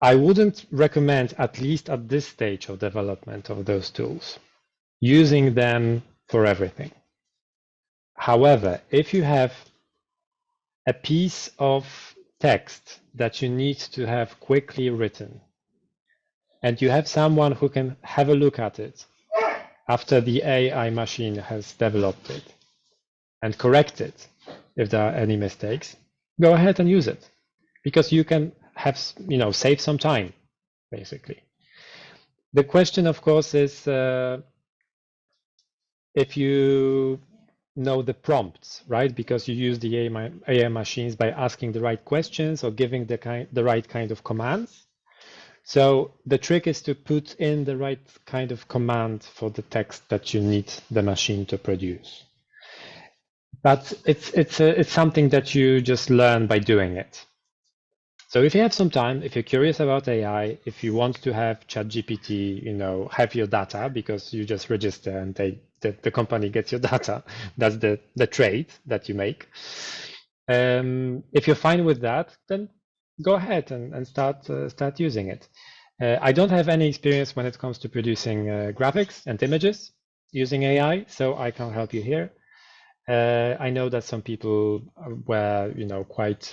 I wouldn't recommend, at least at this stage of development of those tools, using them for everything. However, if you have a piece of text that you need to have quickly written, and you have someone who can have a look at it after the AI machine has developed it and correct it if there are any mistakes, go ahead and use it, because you can have, you know, save some time, basically. The question, of course, is if you know the prompts, right? Because you use the AI machines by asking the right questions or giving the right kind of commands. So the trick is to put in the right kind of command for the text that you need the machine to produce. But it's something that you just learn by doing it. So if you have some time, if you're curious about AI, if you want to have ChatGPT, you know, have your data because you just register and the company gets your data. That's the trade that you make. If you're fine with that, then go ahead and start using it. I don't have any experience when it comes to producing graphics and images using AI, so I can't help you here. I know that some people were, you know, quite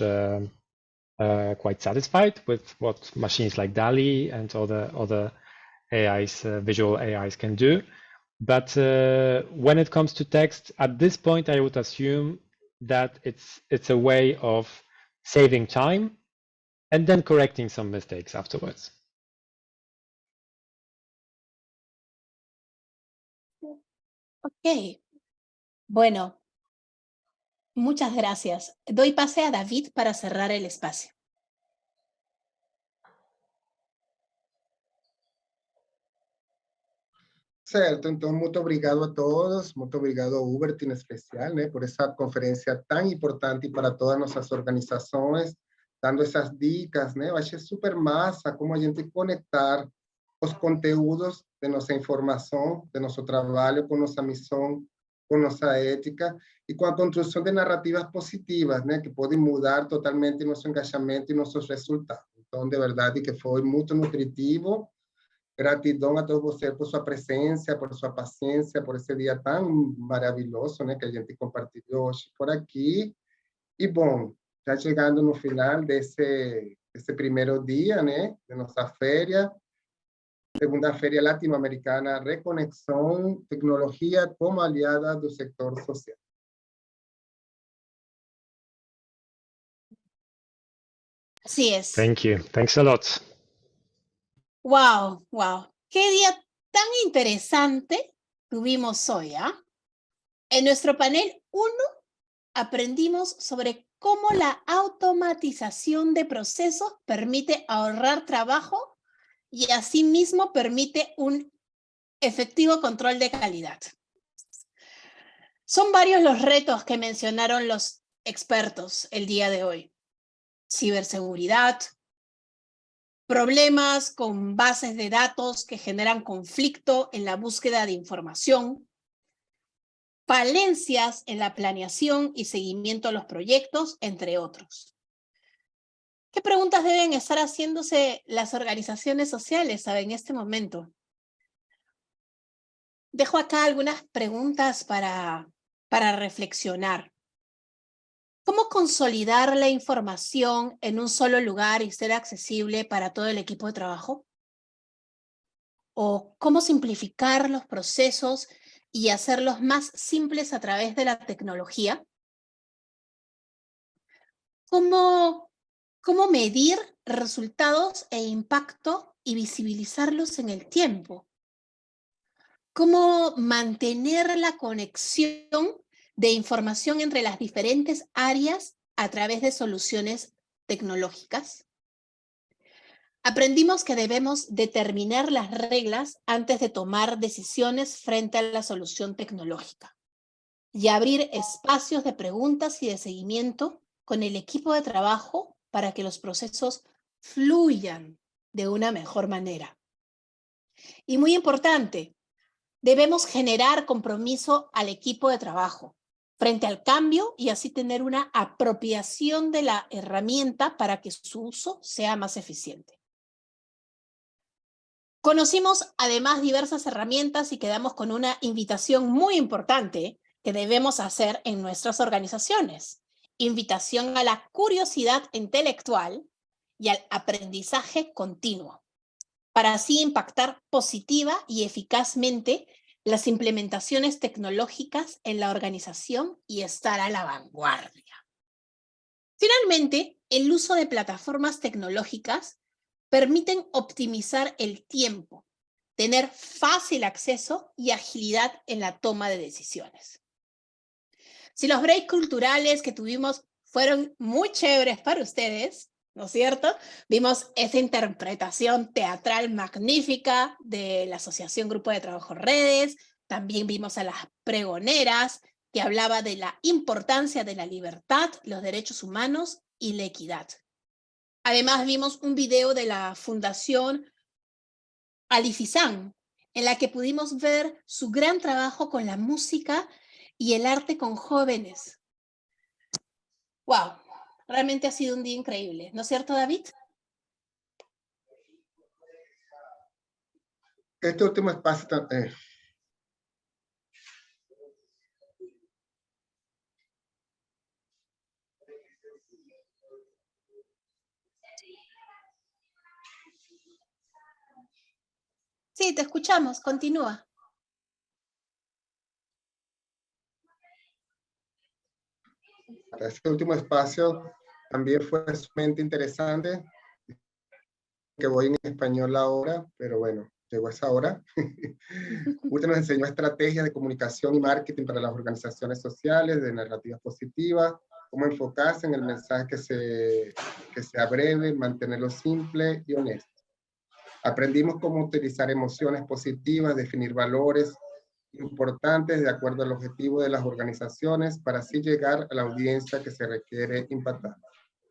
satisfied with what machines like DALL-E and other AIs, visual AIs can do. But when it comes to text, at this point, I would assume that it's a way of saving time and then correcting some mistakes afterwards. Ok. Bueno, muchas gracias. Doy pase a David para cerrar el espacio. Certo, então muito obrigado a todos, muito obrigado ao Hubert em especial, né, por essa conferência tão importante para todas nossas organizações, dando essas dicas, né, eu achei super massa como a gente conectar os conteúdos de nossa informação, de nosso trabalho, com nossa missão, com nossa ética, e com a construção de narrativas positivas, né, que podem mudar totalmente nosso engajamento e nossos resultados. Então, de verdade que foi muito nutritivo. Gratidão a todos vocês por sua presença, por sua paciência, por esse dia tão maravilhoso, né, que a gente compartilhou hoje por aqui. E, bom, já chegando no final desse primeiro dia, né, de nossa feira, segunda feira latino-americana, Reconexão, tecnologia como aliada do setor social. Así es. Thank you. Thanks a lot. Wow, wow. Qué día tan interesante tuvimos hoy, ¿ah? En nuestro panel 1 aprendimos sobre cómo la automatización de procesos permite ahorrar trabajo y asimismo permite un efectivo control de calidad. Son varios los retos que mencionaron los expertos el día de hoy. Ciberseguridad, problemas con bases de datos que generan conflicto en la búsqueda de información, falencias en la planeación y seguimiento a los proyectos, entre otros. ¿Qué preguntas deben estar haciéndose las organizaciones sociales en este momento? Dejo acá algunas preguntas para reflexionar. ¿Cómo consolidar la información en un solo lugar y ser accesible para todo el equipo de trabajo? ¿O cómo simplificar los procesos y hacerlos más simples a través de la tecnología? ¿Cómo medir resultados e impacto y visibilizarlos en el tiempo? ¿Cómo mantener la conexión de información entre las diferentes áreas a través de soluciones tecnológicas? Aprendimos que debemos determinar las reglas antes de tomar decisiones frente a la solución tecnológica y abrir espacios de preguntas y de seguimiento con el equipo de trabajo para que los procesos fluyan de una mejor manera. Y muy importante, debemos generar compromiso al equipo de trabajo frente al cambio y así tener una apropiación de la herramienta para que su uso sea más eficiente. Conocimos además diversas herramientas y quedamos con una invitación muy importante que debemos hacer en nuestras organizaciones. Invitación a la curiosidad intelectual y al aprendizaje continuo, para así impactar positiva y eficazmente las implementaciones tecnológicas en la organización y estar a la vanguardia. Finalmente, el uso de plataformas tecnológicas permiten optimizar el tiempo, tener fácil acceso y agilidad en la toma de decisiones. Si los breaks culturales que tuvimos fueron muy chéveres para ustedes, ¿no es cierto? Vimos esa interpretación teatral magnífica de la Asociación Grupo de Trabajo Redes, también vimos a las pregoneras que hablaba de la importancia de la libertad, los derechos humanos y la equidad. Además vimos un video de la Fundación Alifizán, en la que pudimos ver su gran trabajo con la música y el arte con jóvenes. ¡Wow! Realmente ha sido un día increíble, ¿no es cierto, David? Este último espacio... Sí, te escuchamos, continúa. Este último espacio también fue sumamente interesante, que voy en español ahora, pero bueno, llegó esa hora. Usted nos enseñó estrategias de comunicación y marketing para las organizaciones sociales, de narrativas positivas, cómo enfocarse en el mensaje que sea breve, mantenerlo simple y honesto. Aprendimos cómo utilizar emociones positivas, definir valores importantes de acuerdo al objetivo de las organizaciones para así llegar a la audiencia que se requiere impactar.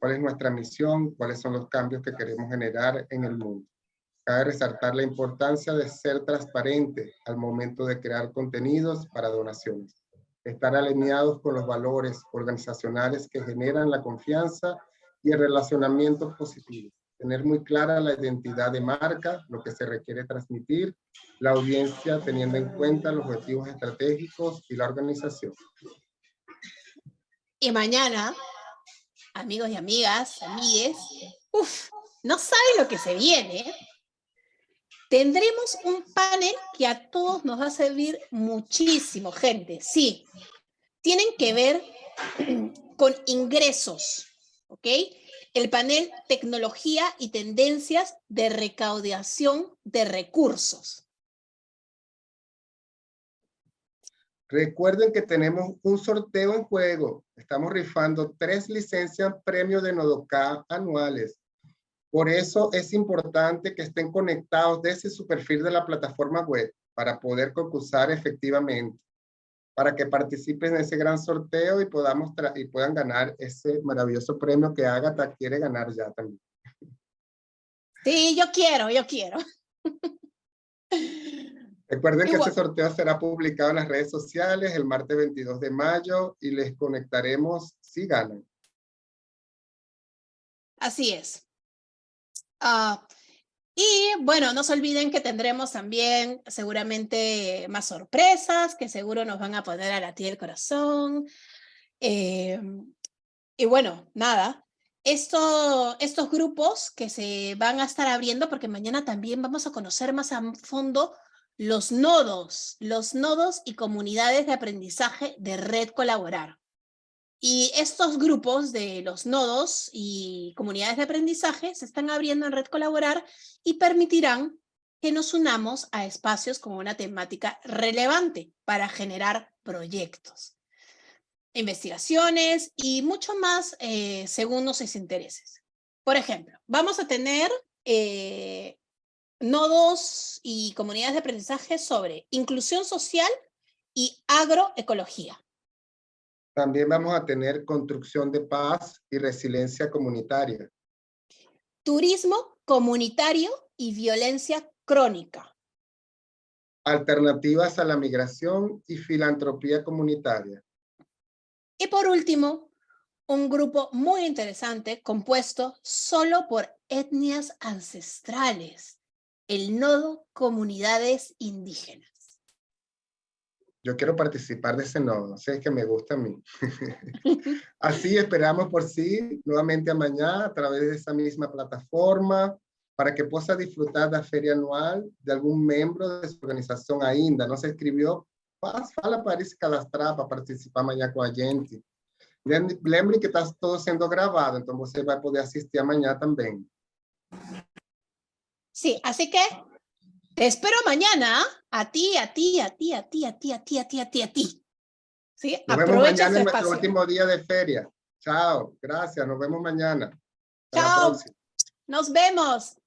¿Cuál es nuestra misión? ¿Cuáles son los cambios que queremos generar en el mundo? Cabe resaltar la importancia de ser transparente al momento de crear contenidos para donaciones. Estar alineados con los valores organizacionales que generan la confianza y el relacionamiento positivo. Tener muy clara la identidad de marca, lo que se requiere transmitir, la audiencia teniendo en cuenta los objetivos estratégicos y la organización. Y mañana, amigos y amigas, amigues, no saben lo que se viene. Tendremos un panel que a todos nos va a servir muchísimo, gente. Sí, tienen que ver con ingresos, ¿ok? El panel Tecnología y Tendencias de Recaudación de Recursos. Recuerden que tenemos un sorteo en juego. Estamos rifando 3 licencias premio de Nodoká anuales. Por eso es importante que estén conectados desde su perfil de la plataforma web para poder concursar efectivamente, para que participen en ese gran sorteo y puedan ganar ese maravilloso premio que Ágata quiere ganar ya también. Sí, yo quiero. Recuerden que este sorteo será publicado en las redes sociales el martes 22 de mayo y les conectaremos si ganan. Así es. Y bueno, no se olviden que tendremos también seguramente más sorpresas, que seguro nos van a poner a latir el corazón. Y bueno, nada, estos grupos que se van a estar abriendo, porque mañana también vamos a conocer más a fondo los nodos y comunidades de aprendizaje de Red Colaborar. Y estos grupos de los nodos y comunidades de aprendizaje se están abriendo en Red Colaborar y permitirán que nos unamos a espacios con una temática relevante para generar proyectos, investigaciones y mucho más según nuestros intereses. Por ejemplo, vamos a tener nodos y comunidades de aprendizaje sobre inclusión social y agroecología. También vamos a tener construcción de paz y resiliencia comunitaria. Turismo comunitario y violencia crónica. Alternativas a la migración y filantropía comunitaria. Y por último, un grupo muy interesante compuesto solo por etnias ancestrales, el nodo comunidades indígenas. Yo quiero participar de ese nodo, sé que me gusta a mí. Así esperamos por sí nuevamente mañana a través de esa misma plataforma para que pueda disfrutar de la feria anual de algún miembro de su organización ainda. No se escribió, fala para se cadastrar para participar mañana con a gente. Lembre que está todo siendo grabado, entonces você vai poder asistir amanhã também. Sí, así que te espero mañana a ti. ¿Sí? Nos vemos Aprovecha mañana ese en nuestro espacio. último día de feria. Chao, gracias, nos vemos mañana. Hasta la Chao, próxima. nos vemos.